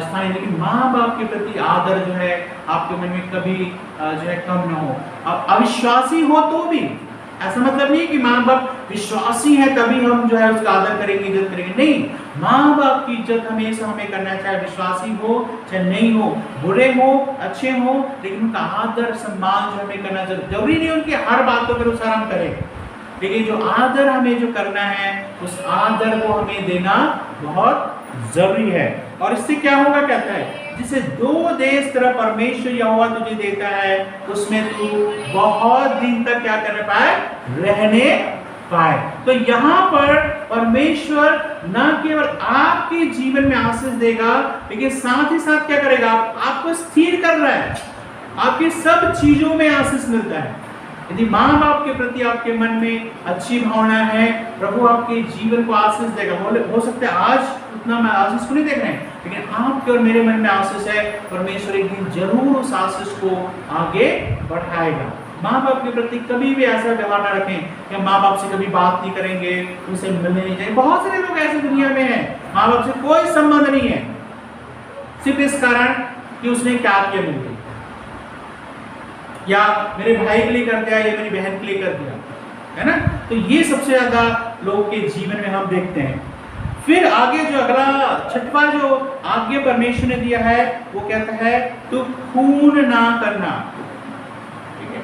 स्थानीय, लेकिन माँ बाप के प्रति आदर जो है आपके मन में कभी जो है कम ना हो। आप अविश्वासी हो तो भी ऐसा मतलब नहीं कि माँ बाप विश्वासी है तभी हम जो है उसका आदर करेंगे, इज्जत करेंगे, नहीं। माँ बाप की इज्जत हमेशा हमें करना है, चाहे विश्वासी हो चाहे नहीं हो, बुरे हो अच्छे हो, लेकिन उनका आदर सम्मान जो हमें करना जरूरी नहीं उनकी हर बातों के अनुसार हम करें, लेकिन जो आदर हमें जो करना है उस आदर को हमें देना बहुत जरूरी है। और इससे क्या होगा, कहता है जिसे 2 देश तेरा परमेश्वर यहोवा तुझे देता है उसमें तू बहुत दिन तक क्या करने पाए, रहने पाए। तो यहाँ पर परमेश्वर न केवल आपके जीवन में आशीष देगा, लेकिन साथ ही साथ क्या करेगा, आपको स्थिर कर रहा है, आपकी सब चीजों में आशीष मिलता है। यदि माँ बाप के प्रति आपके मन में अच्छी भावना है, प्रभु आपके जीवन को आशीष देगा। हो सकता है आज उतना मैं आशीष को नहीं देख रहे हैं, लेकिन आपके और मेरे मन में आशीष है, परमेश्वर एक दिन जरूर उस आशीष को आगे बढ़ाएगा। माँ बाप के प्रति कभी भी ऐसा व्यवहार ना रखें कि माँ बाप से कभी बात नहीं करेंगे, उनसे मिलने नहीं जाएंगे। बहुत सारे लोग ऐसे दुनिया में हैं, माँ बाप से कोई संबंध नहीं है, सिर्फ इस कारण कि उसने क्या किया मिलकर, या मेरे भाई के लिए कर दिया या मेरी बहन के लिए कर दिया, है ना। तो ये सबसे ज्यादा लोगों के जीवन में हम देखते हैं। फिर आगे जो अगला छठवां जो आज्ञा परमेश्वर ने दिया है वो कहता है तू खून ना करना। ठीक है,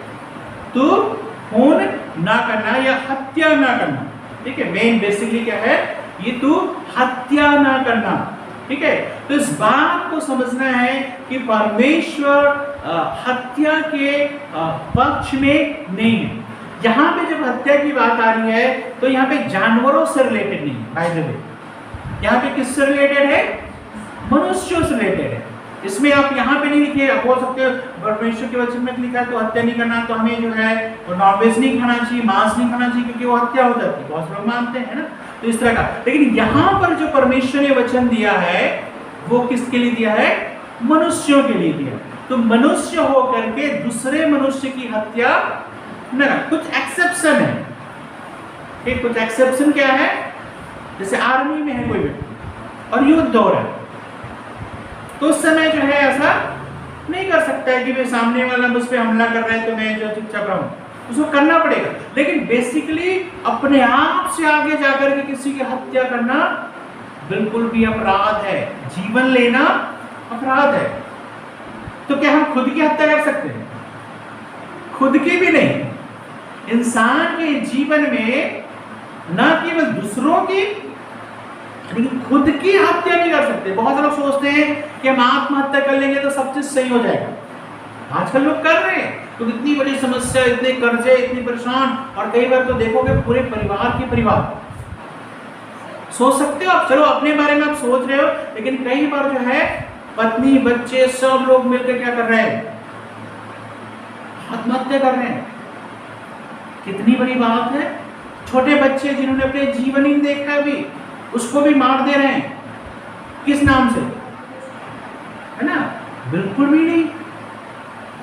तू खून ना करना या हत्या ना करना। ठीक है, मेन बेसिकली क्या है, ये तू हत्या ना करना। ठीक है, तो इस बात को समझना है कि परमेश्वर हत्या के पक्ष में नहीं है। यहाँ पे जब हत्या की बात आ रही है तो यहाँ पे जानवरों से रिलेटेड नहीं है, बाय द वे। यहाँ पे किससे रिलेटेड है, मनुष्यों से रिलेटेड है। इसमें आप यहाँ पे नहीं लिखे, हो सकते परमेश्वर के वचन में लिखा है तो हत्या नहीं करना, तो हमें जो है वो नॉनवेज नहीं खाना चाहिए, मांस नहीं खाना चाहिए, क्योंकि वो हत्या हो जाती है, बहुत लोग मानते हैं ना, तो इस तरह का। लेकिन यहाँ पर जो परमेश्वर ने वचन दिया है वो किसके लिए दिया है, मनुष्यों के लिए दिया। तो मनुष्य हो करके दूसरे मनुष्य की हत्या न, कुछ एक्सेप्शन है। कुछ एक्सेप्शन क्या है, जैसे आर्मी में है कोई व्यक्ति और युद्ध हो रहा है, तो उस समय जो है ऐसा नहीं कर सकता है कि मैं सामने वाला मुझ पे हमला कर रहा है तो मैं जो चुपचाप रहूं, उसको करना पड़ेगा। लेकिन बेसिकली अपने आप से आगे जाकर के किसी की हत्या करना बिल्कुल भी अपराध है, जीवन लेना अपराध है। तो क्या हम खुद की हत्या कर सकते हैं, खुद की भी नहीं। इंसान के जीवन में न केवल दूसरों की लेकिन खुद की हत्या नहीं कर सकते। बहुत सारे लोग सोचते हैं कि हम आत्महत्या कर लेंगे तो सब चीज सही हो जाएगा। आजकल लोग कर रहे हैं, तो इतनी बड़ी समस्या, इतने कर्जे, इतनी परेशान, और कई बार तो देखोगे पूरे परिवार के परिवार। सोच सकते हो आप, चलो अपने बारे में आप सोच रहे हो, लेकिन कई बार जो है पत्नी बच्चे सब लोग मिलकर क्या कर रहे हैं, आत्महत्या कर रहे हैं। कितनी बड़ी बात है। छोटे बच्चे जिन्होंने अपने जीवन ही देखा अभी, उसको भी मार दे रहे हैं, किस नाम से, है ना, बिल्कुल भी नहीं।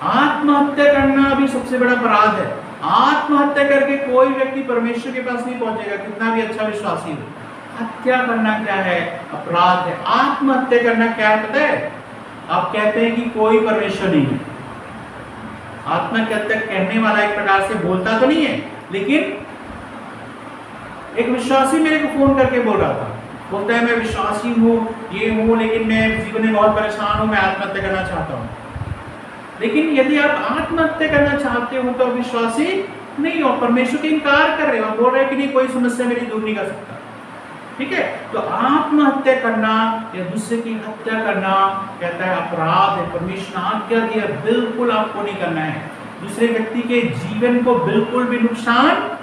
आत्महत्या करना भी सबसे बड़ा अपराध है। आत्महत्या करके कोई व्यक्ति परमेश्वर के पास नहीं पहुंचेगा, कितना भी अच्छा विश्वासी हो। हत्या करना क्या है, अपराध है। आत्महत्या करना क्या है पता है, आप कहते हैं कि कोई परमेश्वर नहीं है। आत्महत्या करने वाला एक प्रकार से बोलता तो नहीं है, लेकिन एक विश्वासी मेरे को फोन करके बोल रहा था, बोलता है मैं विश्वासी हूँ, ये हूँ, लेकिन मैं जीवन में बहुत परेशान हूँ, मैं आत्महत्या करना चाहता हूँ। लेकिन यदि आप आत्महत्या करना चाहते हो तो विश्वासी नहीं हो, परमेश्वर के इनकार कर रहे हो, बोल रहे हैं कि नहीं कोई समस्या मेरी दूर नहीं कर सकता। ठीक है, तो आत्महत्या करना या दूसरे की हत्या करना कहता है अपराध है। परमेश्वर ने आज्ञा दिया बिल्कुल आपको नहीं करना है। दूसरे व्यक्ति के जीवन को बिल्कुल भी नुकसान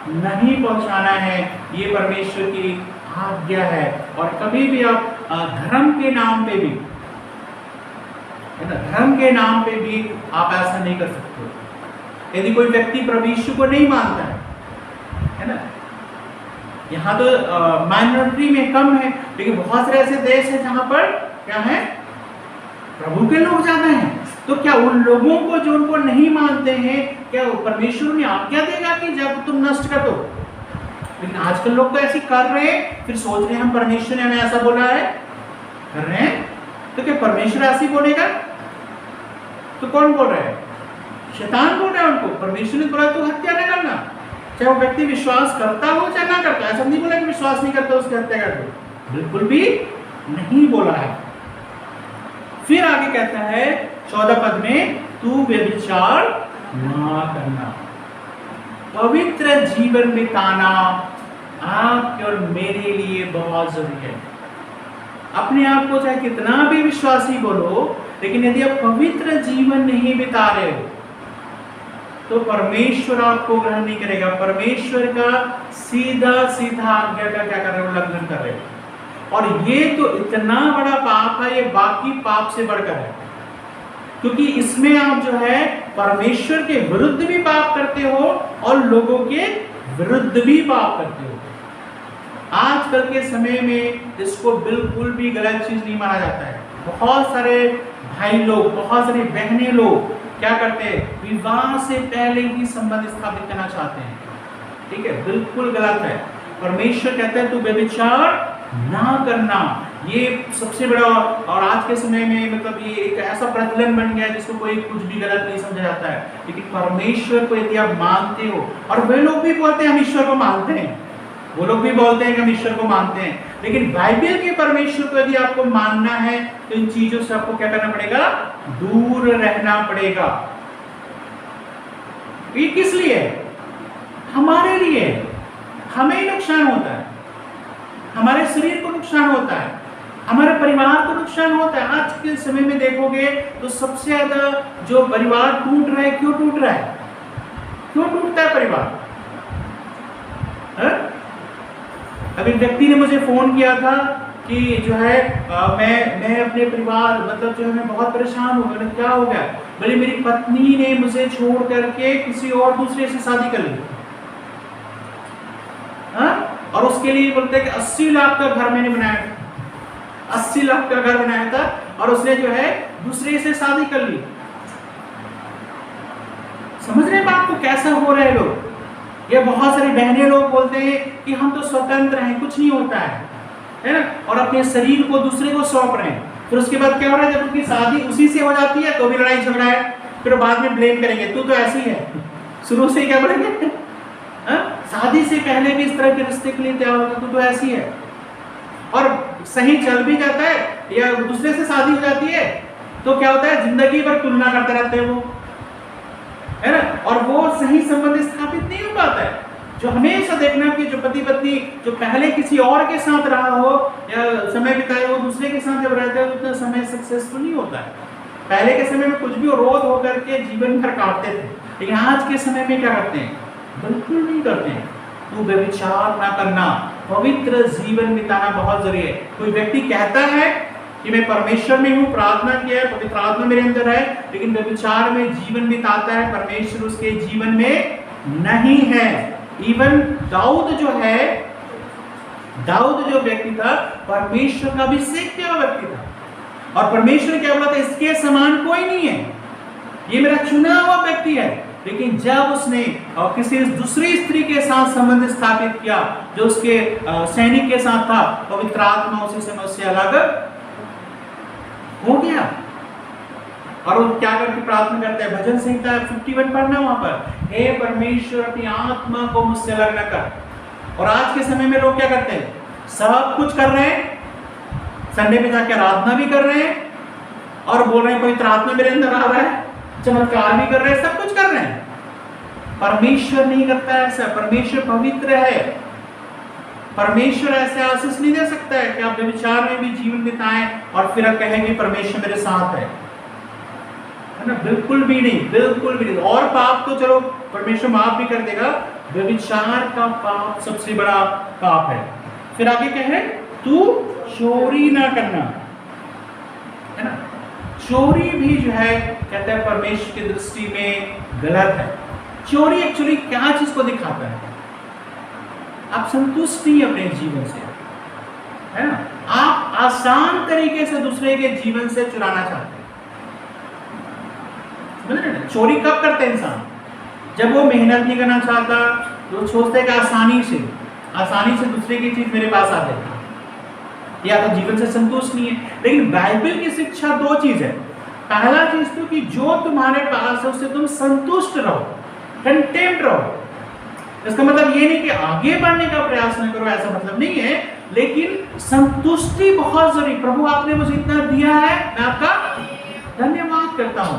नहीं पहुंचाना है, ये परमेश्वर की आज्ञा है। और कभी भी आप धर्म के नाम पे भी, धर्म के नाम पे भी आप ऐसा नहीं कर सकते। यदि कोई व्यक्ति प्रभु यीशु को नहीं मानता है ना, यहाँ तो माइनॉरिटी में कम है, लेकिन बहुत सारे ऐसे देश हैं जहां पर क्या है, प्रभु के लोग ज्यादा हैं। तो क्या उन लोगों को जो उनको नहीं मानते हैं, क्या परमेश्वर ने आज्ञा देगा कि जब तुम नष्ट कर दो? लेकिन आजकल लोग तो ऐसे कर रहे हैं, फिर सोच रहे हैं हम परमेश्वर ने हमें ऐसा बोला है, कर रहे हैं। तो क्या परमेश्वर ऐसे बोलेगा? तो कौन बोल रहा है? शैतान बोल रहा है उनको। परमेश्वर ने बोला तो हत्या न करना, चाहे वो व्यक्ति विश्वास करता हो चाहे ना करता। ऐसा नहीं बोला कि विश्वास नहीं करता उसकी हत्या कर दो, बिल्कुल भी नहीं बोला है। फिर आगे कहता है 14 पद में, तू व्यभिचार ना करना। पवित्र जीवन बिताना आपके और मेरे लिए बहुत जरूरी है। अपने आप को चाहे कितना भी विश्वासी बोलो, लेकिन यदि आप पवित्र जीवन नहीं बिता रहे हो, तो परमेश्वर आपको ग्रहण नहीं करेगा। परमेश्वर का सीधा सीधा आज्ञा का क्या कर रहे हो, उल्लंघन कर रहे हो। और ये तो इतना बड़ा पाप है, ये बाकी पाप से बढ़कर है, क्योंकि इसमें आप जो है परमेश्वर के विरुद्ध भी पाप करते हो और लोगों के विरुद्ध भी पाप करते हो। आजकल के समय में इसको बिल्कुल भी गलत चीज नहीं माना जाता है। बहुत सारे भाई लोग, बहुत सारी बहनें लोग क्या करते हैं, विवाह से पहले ही संबंध स्थापित करना चाहते हैं। ठीक है, बिल्कुल गलत है। परमेश्वर कहता है तू व्यभिचार ना करना। ये सबसे बड़ा, और आज के समय में मतलब ये एक ऐसा प्रचलन बन गया है जिसको कोई कुछ भी गलत नहीं समझा जाता है। लेकिन परमेश्वर को यदि आप मानते हो, और वे लोग भी बोलते हैं हम ईश्वर को मानते हैं, वो लोग भी बोलते हैं कि हम ईश्वर को मानते हैं, लेकिन बाइबल के परमेश्वर को यदि आपको मानना है तो इन चीजों से आपको क्या करना पड़ेगा, दूर रहना पड़ेगा। ये किस लिए? हमारे लिए। हमें नुकसान होता है, हमारे शरीर को नुकसान होता है, हमारे परिवार को नुकसान होता है। आज के समय में देखोगे तो सबसे ज्यादा जो परिवार टूट रहा है, क्यों टूट रहा है? क्यों टूटता है परिवार? अभी व्यक्ति ने मुझे फोन किया था कि जो है मैं अपने परिवार मतलब जो है मैं बहुत परेशान हूँ। मैंने क्या हो गया? बोले मेरी पत्नी ने मुझे छोड़ करके किसी और दूसरे से शादी कर ली। और उसके लिए बोलते हैं कि 80 लाख का घर मैंने बनाया था, 80 लाख का घर बनाया था और उसने जो है दूसरे से शादी कर ली। समझ रहे हैं बात को? कैसा हो रहा है लोग? ये बहुत सारी बहनें लोग बोलते हैं कि हम तो स्वतंत्र हैं, कुछ नहीं होता है ना, और अपने शरीर को दूसरे को सौंप रहे हैं। फिर उसके बाद क्या हो रहा है, जब उनकी शादी उसी से हो जाती है तो भी लड़ाई झगड़ा है, फिर बाद में ब्लेम करेंगे तू तो ऐसी है। शुरू से क्या बोलेंगे, शादी से पहले भी इस तरह के रिश्ते के लिए तैयार होता, तू तो ऐसी है। और सही चल भी जाता है या दूसरे से शादी हो जाती है तो क्या होता है, जिंदगी भर तुलना करते रहते हैं वो, है ना, और वो सही संबंध स्थापित नहीं हो पाता है। जो हमेशा देखना कि जो पति पत्नी जो पहले किसी और के साथ रहा हो या समय बिताए हो, दूसरे के साथ जब रहते हो उतना समय सक्सेसफुल नहीं होता है। पहले के समय में कुछ भी रोध होकर के जीवन भर काटते थे, लेकिन आज के समय में क्या करते हैं, बिल्कुल नहीं करते हैं। तू व्यभिचार ना करना, पवित्र जीवन बिताना बहुत जरूरी है। कोई व्यक्ति कहता है कि मैं परमेश्वर में हूँ, प्रार्थना किया है, पवित्र आत्मा मेरे अंदर है, लेकिन व्यभिचार में जीवन बिताता है, परमेश्वर उसके जीवन में नहीं है। इवन दाऊद जो व्यक्ति था, परमेश्वर का अभिषेक किया व्यक्ति था, और परमेश्वर क्या बोला था, इसके समान कोई नहीं है, ये मेरा चुना हुआ व्यक्ति है। लेकिन जब उसने किसी दूसरी स्त्री के साथ संबंध स्थापित किया जो उसके सैनिक के साथ था, पवित्र आत्मा उसी समय उससे अलग हो गया। और वो क्या करके प्रार्थना करते हैं, भजन संहिता 51 पढ़ना वहां पर, हे परमेश्वर अपनी आत्मा को मुझसे अलग न कर। और आज के समय में लोग क्या करते हैं, सब कुछ कर रहे हैं, संडे पे जाके आराधना भी कर रहे हैं और बोल रहे हैं पवित्र आत्मा मेरे अंदर आ रहा है, चमत्कार भी कर रहे हैं, सब कुछ कर रहे हैं। परमेश्वर नहीं करता है ऐसा। परमेश्वर पवित्र है, परमेश्वर ऐसे आशीष नहीं दे सकता है कि आप व्यभिचार में भी जीवन बिताएं और फिर आप कहेंगे परमेश्वर मेरे साथ है ना, बिल्कुल भी नहीं, बिल्कुल भी नहीं। और पाप तो चलो परमेश्वर माफ भी कर देगा, व्यभिचार का पाप सबसे बड़ा पाप है। फिर आगे क्या है, तू चोरी ना करना, है ना। चोरी भी जो है कहते हैं परमेश्वर की दृष्टि में गलत है। चोरी एक्चुअली क्या चीज को दिखाता है, आप संतुष्ट नहीं अपने जीवन से, है ना, आप आसान तरीके से दूसरे के जीवन से चुराना चाहते हैं। चोरी कब करते हैं इंसान, जब वो मेहनत नहीं करना चाहता, तो सोचते हैं कि आसानी से दूसरे की चीज मेरे पास आ जाएगी, या तो जीवन से संतुष्ट नहीं है। लेकिन बाइबल की शिक्षा दो चीज है। पहला चीज तो कि जो तुम्हारे पास है उससे तुम संतुष्ट रहो, कंटेंट रहो। इसका मतलब ये नहीं कि आगे बढ़ने का प्रयास न करो, ऐसा मतलब नहीं है, लेकिन संतुष्टि बहुत जरूरी। प्रभु आपने मुझे इतना दिया है, मैं आपका धन्यवाद करता हूं।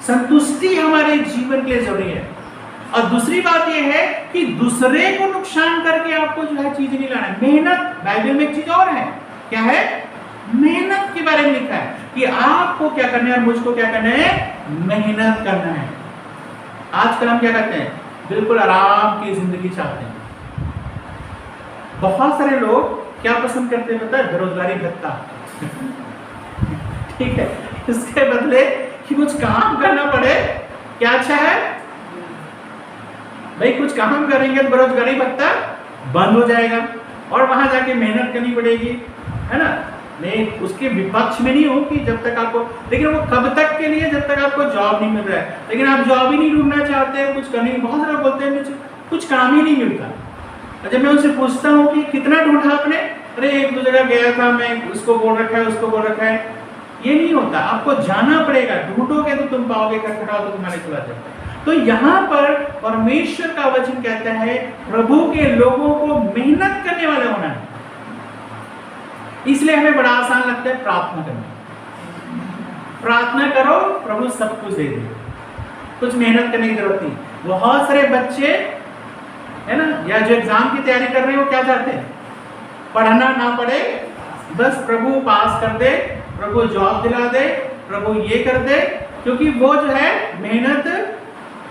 संतुष्टि हमारे जीवन के लिए जरूरी है। और दूसरी बात यह है कि दूसरे को नुकसान करके आपको जो है चीज नहीं लाना है। मेहनत, बाइबल में एक चीज और है, क्या है, मेहनत के बारे में लिखा है कि आपको क्या करना है और मुझको क्या करना है, मेहनत करना है। आजकल हम क्या करते हैं, बिल्कुल आराम की जिंदगी चाहते हैं। बहुत सारे लोग क्या पसंद करते हैं पता है, बेरोजगारी भत्ता। ठीक है, इसके बदले कि कुछ काम करना पड़े, क्या अच्छा है भाई, कुछ काम करेंगे तो बेरोजगारी भत्ता बंद हो जाएगा और वहां जाके मेहनत करनी पड़ेगी, है ना। नहीं, उसके विपक्ष में नहीं हो कि जब तक आपको, लेकिन वो कब तक के लिए, जब तक आपको जॉब नहीं मिल रहा है। लेकिन आप जॉब ही नहीं ढूंढना चाहते हैं, कुछ करने, बहुत सारे बोलते हैं मुझे कुछ काम ही नहीं मिलता। जब मैं उनसे पूछता हूँ कि कितना ढूंढा आपने, अरे एक दो जगह गया था मैं, उसको बोल रखा है, उसको बोल रखा है। ये नहीं होता, आपको जाना पड़ेगा, ढूंढोगे तो तुम पाओगे, खटखटाओ तो तुम्हारे खुला जाएगा। तो यहाँ पर परमेश्वर का वचन कहता है प्रभु के लोगों को मेहनत करने वाले होना है। इसलिए हमें बड़ा आसान लगता है प्रार्थना करना। प्रार्थना करो, प्रभु सब कुछ दे दे, कुछ मेहनत करने की जरूरत नहीं। बहुत सारे बच्चे है ना, या जो एग्जाम की तैयारी कर रहे हैं, वो क्या चाहते हैं, पढ़ना ना पड़े, बस प्रभु पास कर दे, प्रभु जॉब दिला दे, प्रभु ये कर दे, क्योंकि वो जो है मेहनत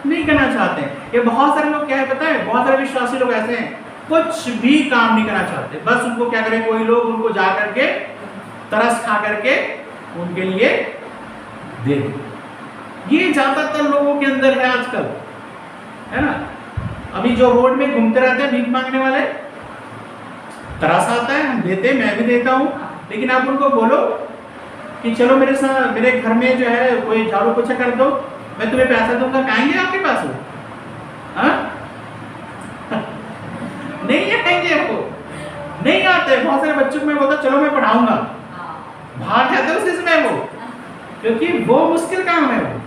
नहीं करना चाहते। ये बहुत सारे लोग क्या है पता है, बहुत सारे विश्वासी लोग ऐसे हैं, कुछ भी काम नहीं करना चाहते, बस उनको क्या करें, कोई लोग उनको जा करके तरस खा करके उनके लिए दे दे। ये ज्यादातर लोगों के अंदर है आजकल, है ना। अभी जो रोड में घूमते रहते हैं भीख मांगने वाले, तरस आता है, हम देते, मैं भी देता हूँ, लेकिन आप उनको बोलो कि चलो मेरे साथ, मेरे घर में जो है कोई झाड़ू पोछा कर दो, मैं तुम्हें पैसा दूंगा, आएंगे आपके पास वो? हाँ? नहीं आएंगे, वो नहीं आते। बहुत सारे बच्चों को मैं बोलता चलो मैं पढ़ाऊंगा, भाग जाते उसी समय वो, क्योंकि वो मुश्किल काम है वो।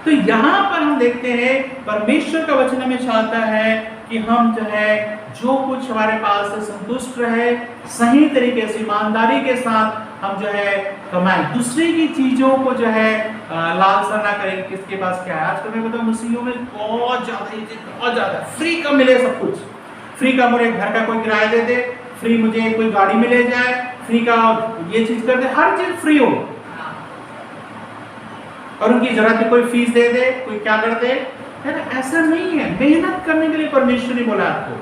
तो यहाँ पर हम देखते हैं परमेश्वर का वचन हमें चाहता है कि हम जो है जो कुछ हमारे पास है संतुष्ट रहे, सही तरीके से ईमानदारी के साथ हम जो है कमाएं, दूसरे की चीजों को जो है लालसा ना करें किसके पास क्या है। आजकल मैं बताऊं मसीहियों में बहुत ज्यादा ये चीज, बहुत ज्यादा फ्री का मिले सब कुछ, फ्री का मुझे घर का कोई किराया दे दे, फ्री मुझे कोई गाड़ी में ले जाए, फ्री का ये चीज कर दे, हर चीज फ्री हो, और उनकी जरूरत है कोई फीस दे दे, कोई क्या कर दे, है ना। ऐसा नहीं है, मेहनत करने के लिए परमेश्वर ने बोला आपको।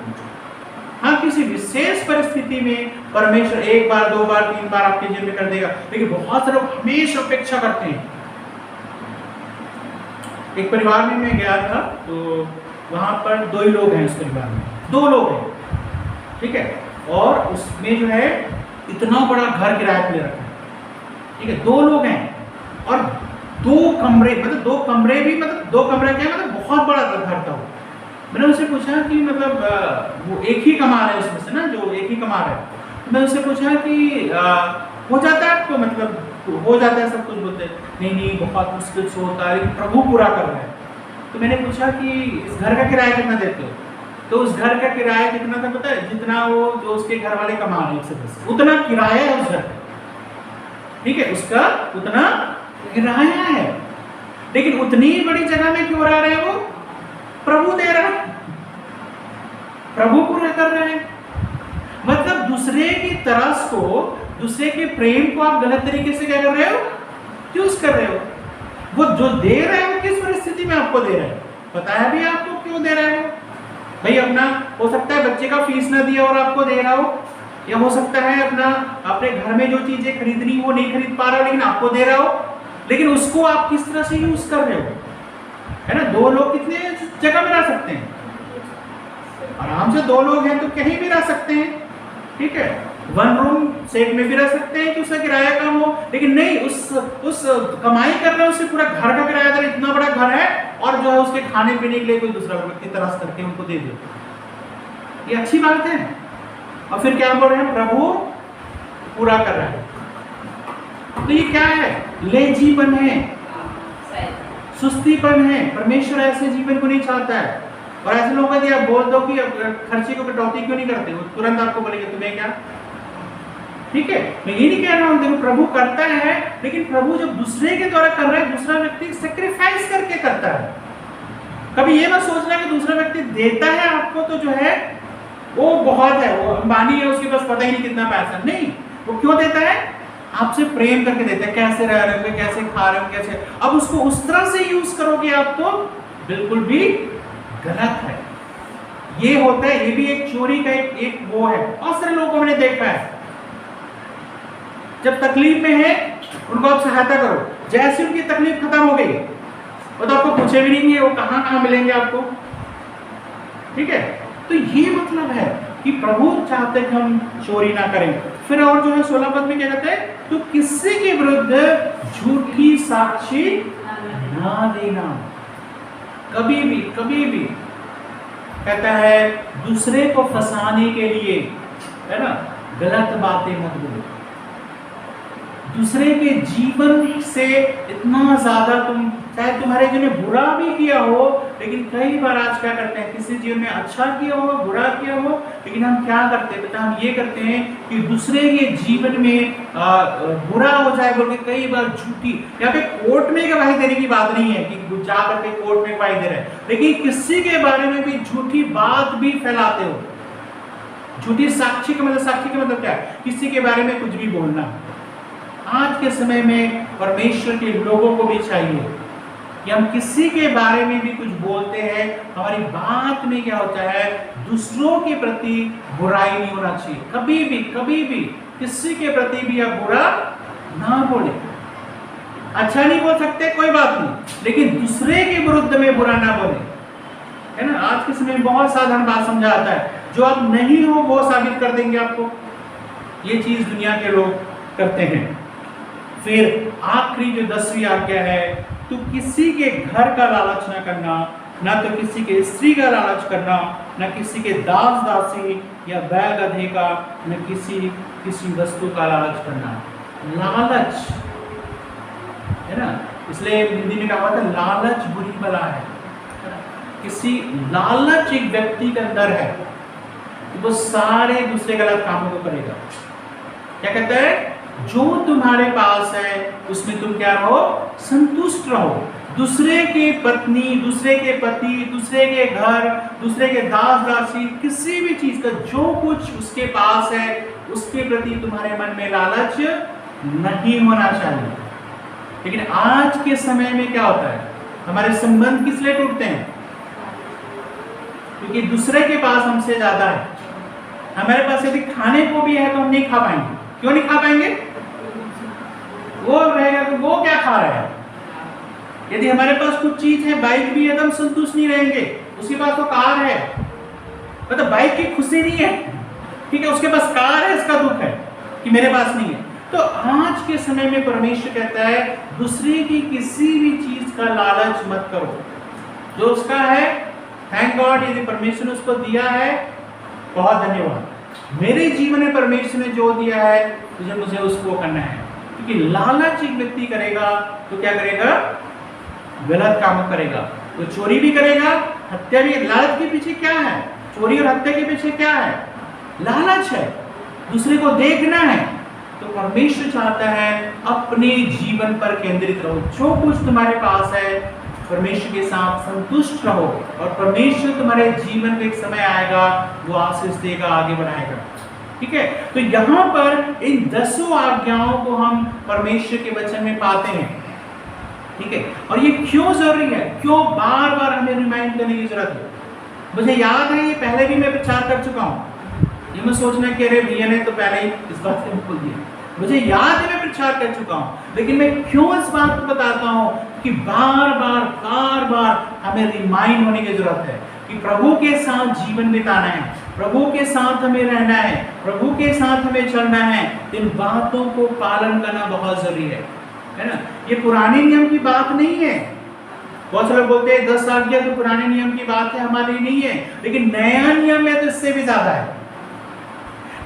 हाँ, किसी विशेष परिस्थिति में परमेश्वर एक बार, दो बार, तीन बार आपके जीवन में कर देगा, लेकिन बहुत सारे लोग हमेशा अपेक्षा करते हैं। एक परिवार में मैं गया था, तो वहां पर दो ही लोग हैं, उस परिवार में दो लोग हैं, ठीक है, और उसमें जो है इतना बड़ा घर किराए पे ले रखा है, ठीक है, दो लोग हैं और दो कमरे, मतलब दो कमरे भी, मतलब दो कमरे क्या, मतलब बहुत बड़ा घर था वो। मैंने उससे पूछा कि मतलब वो एक ही कमा रहे हैं उसमें से ना, जो एक ही कमा रहे हैं। मैं उससे पूछा कि हो जाता है आपको, मतलब हो जाता है सब कुछ? बोलते नहीं नहीं, बहुत मुश्किल से होता है, लेकिन प्रभु पूरा कर रहे हैं। तो मैंने पूछा कि इस घर का किराया कितना देते हो? तो उस घर का किराया कितना था पता है? जितना वो जो उसके घर वाले कमा रहे हैं उतना किराया है उस घर का, ठीक है, उसका उतना किराया है। लेकिन उतनी बड़ी जगह में क्यों रह रहे हैं वो? प्रभु दे रहा है, प्रभु पूरा कर रहे हैं। मतलब दूसरे की तरस को, दूसरे के प्रेम को आप गलत तरीके से क्या कर रहे हो, यूज कर रहे हो। वो जो दे रहे हो किस परिस्थिति में आपको दे रहे हैं, पता है भी आपको क्यों दे रहे हो? भाई अपना, हो सकता है बच्चे का फीस ना दिया और आपको दे रहा हो, या हो सकता है अपना अपने घर में जो चीजें खरीदनी वो नहीं खरीद पा रहा हो लेकिन आपको दे रहा हो, लेकिन उसको आप किस तरह से यूज कर रहे हो, है ना। दो लोग कितने जगह में रह सकते हैं? आराम से दो लोग हैं तो कहीं भी रह सकते हैं, ठीक है, वन रूम सेट में भी रह सकते हैं कि उसका किराया कम हो, लेकिन नहीं, उस कमाई कर रहे हैं उससे पूरा घर का किराया दे, इतना बड़ा घर है, और जो है उसके खाने पीने के लिए कोई दूसरा व्यक्ति तरस करके उनको दे दे। ये अच्छी बात है। और फिर क्या बोल रहे हैं? प्रभु पूरा कर रहा है। तो ये क्या है? लेजीपन है, सुस्तीपन है। परमेश्वर ऐसे जीवन को नहीं चाहता है। और ऐसे लोगों को आप बोल दो कि खर्चे को कटौती क्यों नहीं करते, वो तुरंत आपको बोलेंगे तुम्हें क्या, ठीक है। मैं ये नहीं कह रहा हूं, देखो प्रभु करता है, लेकिन प्रभु जब दूसरे के द्वारा कर रहा है, दूसरा व्यक्ति सैक्रिफाइस करके करता है। कभी ये मत सोचना कि दूसरा व्यक्ति देता है आपको तो जो है वो बहुत है, वो अंबानी है, उसके पास पता ही नहीं कितना पैसा, नहीं। वो क्यों देता है? आपसे प्रेम करके देता है। कैसे रह रहे होंगे, कैसे खा रहे हो, कैसे, अब उसको उस तरह से यूज करोगे आप तो बिल्कुल भी गलत है। ये होता है, ये भी एक चोरी का एक वो है। बहुत सारे लोगों को मैंने देखा है, जब तकलीफ में है उनको आप सहायता करो, जैसे उनकी तकलीफ खत्म हो गई वो तो आपको पूछे भी नहीं है वो कहाँ मिलेंगे आपको। ठीक है, तो ये मतलब है कि प्रभु चाहते कि हम चोरी ना करें। फिर और जो है 16 पद में क्या कहते हैं, तो किसी के विरुद्ध झूठी साक्षी ना देना। कभी भी कहता है दूसरे को फंसाने के लिए, है ना, गलत बातें मत बोलो। दूसरे के जीवन से इतना ज्यादा तुम, चाहे तुम्हारे जो ने बुरा भी किया हो, लेकिन कई बार आज क्या करते हैं, किसी जीवन में अच्छा किया हो, बुरा किया हो, लेकिन हम क्या करते हैं, हम ये करते हैं कि दूसरे के जीवन में बुरा हो जाए बोल के कई बार झूठी, यहाँ पे कोर्ट में गवाही देने की बात नहीं है कि जा करके कोर्ट में गवाही दे रहे हैं, लेकिन किसी के बारे में भी झूठी बात भी फैलाते हो। झूठी साक्षी का मतलब क्या है, किसी के बारे में कुछ भी बोलना। आज के समय में परमेश्वर के लोगों को भी चाहिए कि हम किसी के बारे में भी कुछ बोलते हैं, हमारी बात में क्या होता है, दूसरों के प्रति बुराई नहीं होना चाहिए। कभी भी किसी के प्रति भी आप बुरा ना बोले। अच्छा नहीं बोल सकते कोई बात नहीं, लेकिन दूसरे के विरुद्ध में बुरा ना बोले, है ना। आज के समय में बहुत साधारण बात समझा आता है, जो आप नहीं हो वो साबित कर देंगे आपको। ये चीज दुनिया के लोग करते हैं। फिर आखिरी जो 10वीं आज्ञा है, तो किसी के घर का लालच ना करना, ना तो किसी के स्त्री का लालच करना, ना किसी के दास दासी या बैल गधे का, न किसी वस्तु का लालच करना। लालच, है ना, इसलिए हिंदी में कहा हुआ था लालच बुरी बला है। किसी लालच एक व्यक्ति के अंदर है तो वो सारे दूसरे गलत कामों को करेगा। क्या कहते हैं, जो तुम्हारे पास है उसमें तुम क्या रहो, संतुष्ट रहो। दूसरे के पत्नी, दूसरे के पति, दूसरे के घर, दूसरे के दास दासी, किसी भी चीज का जो कुछ उसके पास है उसके प्रति तुम्हारे मन में लालच नहीं होना चाहिए। लेकिन आज के समय में क्या होता है, हमारे संबंध किस लिए टूटते हैं, क्योंकि दूसरे के पास हमसे ज्यादा है। हमारे पास यदि खाने को भी है तो हम नहीं खा पाएंगे। क्यों नहीं खा पाएंगे, वो रहेगा तो वो क्या खा रहा है। यदि हमारे पास कुछ चीज है, बाइक भी है, तो हम संतुष्ट नहीं रहेंगे। उसके पास तो कार है, मतलब बाइक की खुशी नहीं है, ठीक है, उसके पास कार है, इसका दुख है कि मेरे पास नहीं है। तो आज के समय में परमेश्वर कहता है दूसरे की किसी भी चीज का लालच मत करो। जो उसका है, थैंक गॉड, यदि परमेश्वर ने उसको दिया है, बहुत धन्यवाद। मेरे जीवन में परमेश्वर ने जो दिया है मुझे उसको करना है। क्योंकि लालच एक व्यक्ति करेगा तो क्या करेगा, गलत काम करेगा। तो चोरी भी करेगा, हत्या भी। लालच के पीछे क्या है, चोरी और हत्या के पीछे क्या है, लालच है, दूसरे को देखना है। तो परमेश्वर चाहता है अपने जीवन पर केंद्रित रहो। जो कुछ तुम्हारे पास है परमेश्वर के साथ संतुष्ट रहो, और परमेश्वर तुम्हारे जीवन में एक समय आएगा वो आशीष देगा, आगे बढ़ाएगा। ठीक है, तो यहाँ पर इन 10 आज्ञाओं को हम परमेश्वर के वचन में पाते हैं। ठीक है, और ये क्यों जरूरी है, क्यों बार बार हमें रिमाइंड करने की जरूरत है। मुझे याद है ये पहले भी मैं प्रचार कर चुका हूँ। ये मैं सोचना कि अरे भैया ने तो पहले ही इस बात से बोल दिया, मुझे याद है मैं प्रचार कर चुका हूँ, लेकिन मैं क्यों इस बात को बताता हूँ कि बार बार हमें रिमाइंड होने की जरूरत है कि प्रभु के साथ जीवन बिताना है, प्रभु के साथ हमें रहना है, प्रभु के साथ हमें चलना है। इन बातों को पालन करना बहुत जरूरी है ना। ये पुराने नियम की बात नहीं है। बहुत से लोग बोलते हैं 10 आज्ञा तो पुराने नियम की बात है, हमारे लिए नहीं है, लेकिन नया नियम में तो इससे भी ज्यादा है।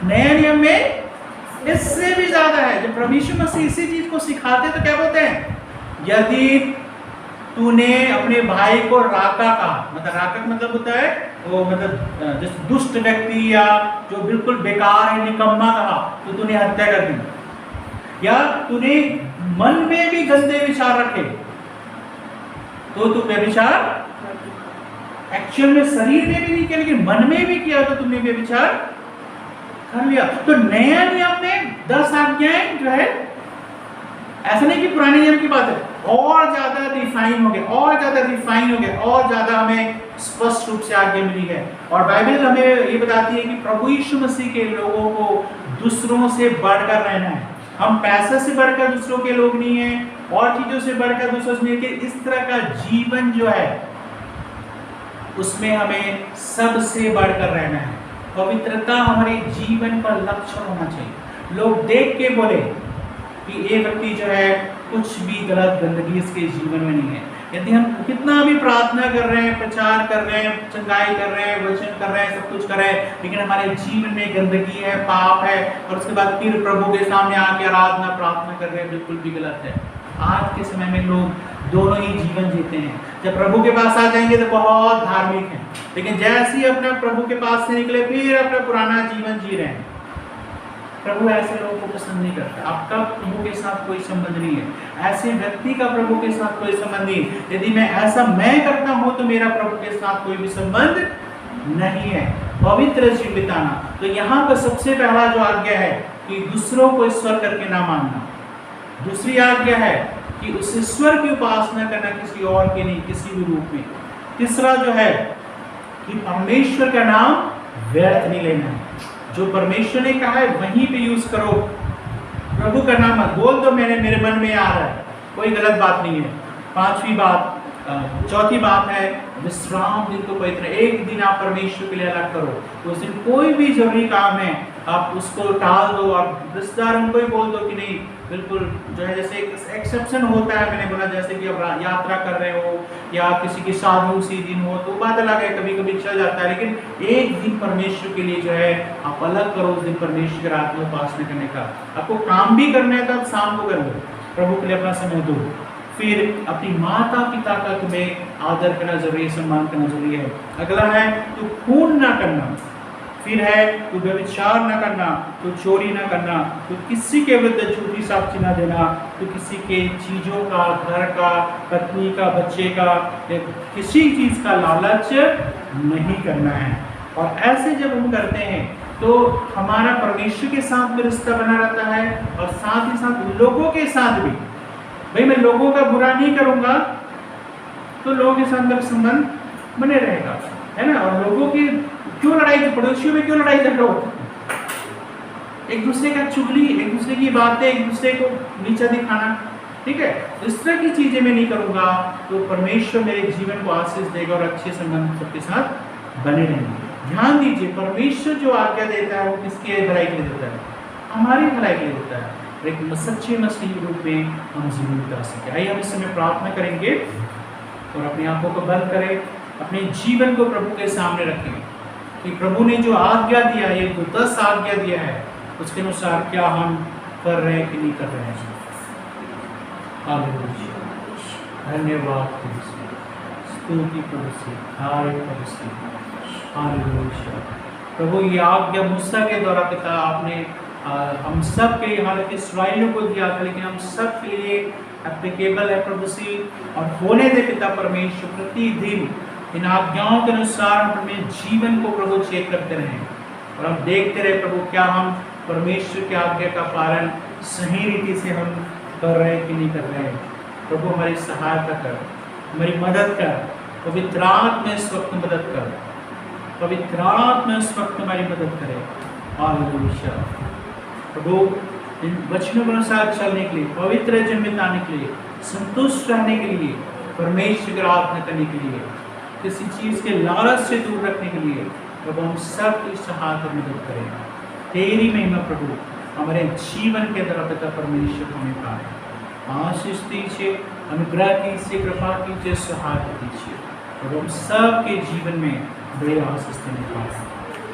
नया नियम में इससे भी ज्यादा है। जब परमेश्वर मसीह इसी चीज को सिखाते तो क्या बोलते हैं, यदि तूने अपने भाई को राका कहा, मतलब राका मतलब होता है वो, मतलब जैसे दुष्ट व्यक्ति या जो बिल्कुल बेकार है, निकम्मा कहा, तो तूने हत्या कर दी। या तूने मन में भी गंदे विचार रखे तो तू व्यभिचार, एक्चुअल में शरीर में भी नहीं किया लेकिन मन में भी किया तो तुमने व्यभिचार कर लिया। तो नया नियम में 10 आज्ञाएं जो है, ऐसा नहीं कि पुराने नियम की बात है, और ज्यादा रिफाइन हो गए, और ज्यादा रिफाइन हो गए, और ज्यादा हमें स्पष्ट रूप से आज्ञा मिली है। और बाइबल हमें ये बताती है कि प्रभु यीशु मसीह के लोगों को दूसरों से बढ़कर रहना है। हम पैसे से बढ़कर दूसरों के लोग नहीं हैं, और चीजों से बढ़कर दूसरों से नहीं, कि इस तरह का जीवन जो है उसमें हमें सबसे बढ़कर रहना है। पवित्रता हमारे जीवन का लक्षण होना चाहिए। लोग देख के बोले कि ये व्यक्ति जो है कुछ भी गलत गंदगी इसके जीवन में नहीं है। यदि हम कितना भी प्रार्थना कर रहे हैं, प्रचार कर रहे हैं, चंगाई कर रहे हैं, वचन कर रहे हैं, सब कुछ कर रहे हैं, लेकिन हमारे जीवन में गंदगी है, पाप है, और उसके बाद फिर प्रभु के सामने आके आराधना प्रार्थना कर रहे हैं, बिल्कुल भी गलत है। आज के समय में लोग दोनों ही जीवन जीते हैं। जब प्रभु के पास आ जाएंगे तो बहुत धार्मिक हैं, लेकिन जैसे ही अपना प्रभु के पास से निकले फिर अपना पुराना जीवन जी रहे हैं। प्रभु ऐसे लोगों को पसंद नहीं करता। आपका प्रभु के साथ कोई संबंध नहीं है, ऐसे व्यक्ति का प्रभु के साथ कोई संबंध नहीं। यदि मैं ऐसा करता हूं तो मेरा प्रभु के साथ कोई भी संबंध नहीं है। पवित्र जीवन बिताना, तो यहाँ पर सबसे पहला जो आज्ञा है कि दूसरों को ईश्वर करके ना मानना। दूसरी आज्ञा है कि उस ईश्वर की उपासना करना, किसी और के नहीं, किसी भी रूप में। तीसरा जो है कि परमेश्वर का नाम व्यर्थ नहीं लेना है। जो परमेश्वर ने कहा है वहीं पे यूज करो। प्रभु का नाम मत बोल दो मेरे मन में आ रहा है, कोई गलत बात नहीं है। चौथी बात है विश्राम दिन को पवित्र। एक दिन आप परमेश्वर के लिए अलग करो। उस दिन कोई भी जरूरी काम है आप उसको टाल दो। आप रिश्तेदार उनको ही बोल दो कि नहीं, बिल्कुल जो है, जैसे एक एक्सेप्शन होता है, मैंने बोला जैसे कि आप यात्रा कर रहे हो या किसी की शादी उसी दिन हो तो बात अलग है, कभी कभी चल जाता है, लेकिन एक दिन परमेश्वर के लिए जो है आप अलग करो। उस दिन परमेश्वर की रात में उपासना करने का। आपको काम भी करना है तो आप शाम को कर लो, प्रभु के लिए अपना समय दो। फिर अपनी माता पिता का तुम्हें आदर करना जरूरी है, सम्मान करना जरूरी है। अगला है तो खून ना करना। फिर है तो व्यभिचार न करना, तो चोरी न करना, तो किसी के विरुद्ध झूठी साक्षी न देना, तो किसी के चीजों का, घर का, पत्नी का, बच्चे का, किसी चीज का लालच नहीं करना है। और ऐसे जब हम करते हैं तो हमारा परमेश्वर के साथ भी रिश्ता बना रहता है, और साथ ही साथ लोगों के साथ भी। भाई मैं लोगों का बुरा नहीं करूंगा तो लोगों के साथ मेरा संबंध बने रहेगा, है ना। और लोगों की क्यों लड़ाई, पड़ोसियों में क्यों लड़ाई झगड़ा होता है? एक दूसरे का चुगली, एक दूसरे की बातें, एक दूसरे को नीचा दिखाना, ठीक है। इस तरह की चीजें मैं नहीं करूंगा तो परमेश्वर मेरे जीवन को आशीष देगा और अच्छे संबंध सबके साथ बने रहेंगे। ध्यान दीजिए, परमेश्वर जो आज्ञा देता है वो किसके भलाई के लिए देता है? हमारी भलाई के लिए देता है। एक सच्चे मसीही रूप में हम जीवन बिता सके। आइए हम इस समय प्रार्थना करेंगे और अपनी आंखों को बंद करें, अपने जीवन को प्रभु के सामने रखें कि प्रभु ने जो आज्ञा दिया है, जो 10 आज्ञा दिया है, उसके अनुसार क्या हम कर रहे हैं कि नहीं कर रहे हैं। हालेलुया, धन्यवाद स्तुति प्रभु से, हालेलुया। प्रभु ये आज्ञा मूसा के द्वारा पिता आपने हम सब के लिए, हालांकि इस्राएलियों को दिया था, लेकिन हम सब के लिए एप्लीकेबल है प्रभु सी। और होने दे पिता परमेश्वर, प्रतिदिन इन आज्ञाओं के अनुसार हम अपने जीवन को प्रभु चेक करते रहें और हम देखते रहे प्रभु क्या हम परमेश्वर की आज्ञा का पालन सही रीति से हम कर रहे हैं कि नहीं कर रहे हैं। प्रभु हमारी सहायता कर, हमारी मदद कर। पवित्र आत्मा इस वक्त मदद कर, पवित्र आत्मा इस वक्त हमारी मदद करे। हालेलुया। प्रभु इन वचनों के अनुसार चलने के लिए, पवित्र जीवन बिताने के लिए, संतुष्ट रहने के लिए, परमेश्वर की आराधना करने के लिए, किसी चीज के लालच से दूर रखने के लिए प्रभु हम सब की सहायता मदद करें। तेरी महिमा प्रभु हमारे जीवन के द्वारा पिता परमेश्वर हमें पाए। आशीष दीजिए, अनुग्रह कीजिए, कृपा कीजिए, सहायता दीजिए। प्रभु हम सब के जीवन में बड़े आशीष देने पाए।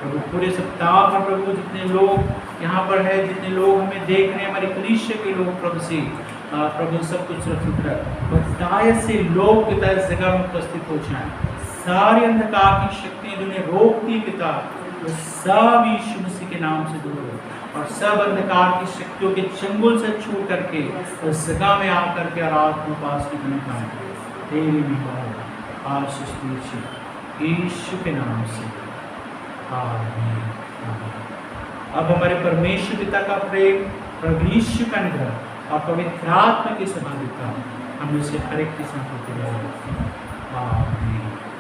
प्रभु पूरे सप्ताह में प्रभु जितने लोग यहाँ पर है, जितने लोग हमें देख रहे हैं, हमारे कलीसिया के लोग प्रभु से प्रभु सब कुछ सुरक्षित रख, बताए से लोग पिता इस जगह में उपस्थित हो जाए। सारी अंधकार की शक्तियाँ जिन्हें रोकती पिता, वो सब यीशु मसीह के नाम से दूर हो और सब अंधकार की शक्तियों के चंगुल से छूट करके उस जगह में आकर के आराधना उपासना करने पाए। तेरी महिमा आशीष दीजिए यीशु के नाम से, आमीन। अब हमारे परमेश्वर पिता का प्रेम, प्रभु यीशु का अनुग्रह और पवित्र आत्मा की सहभागिता हम में से हर एक के साथ होती रहे। आमीन।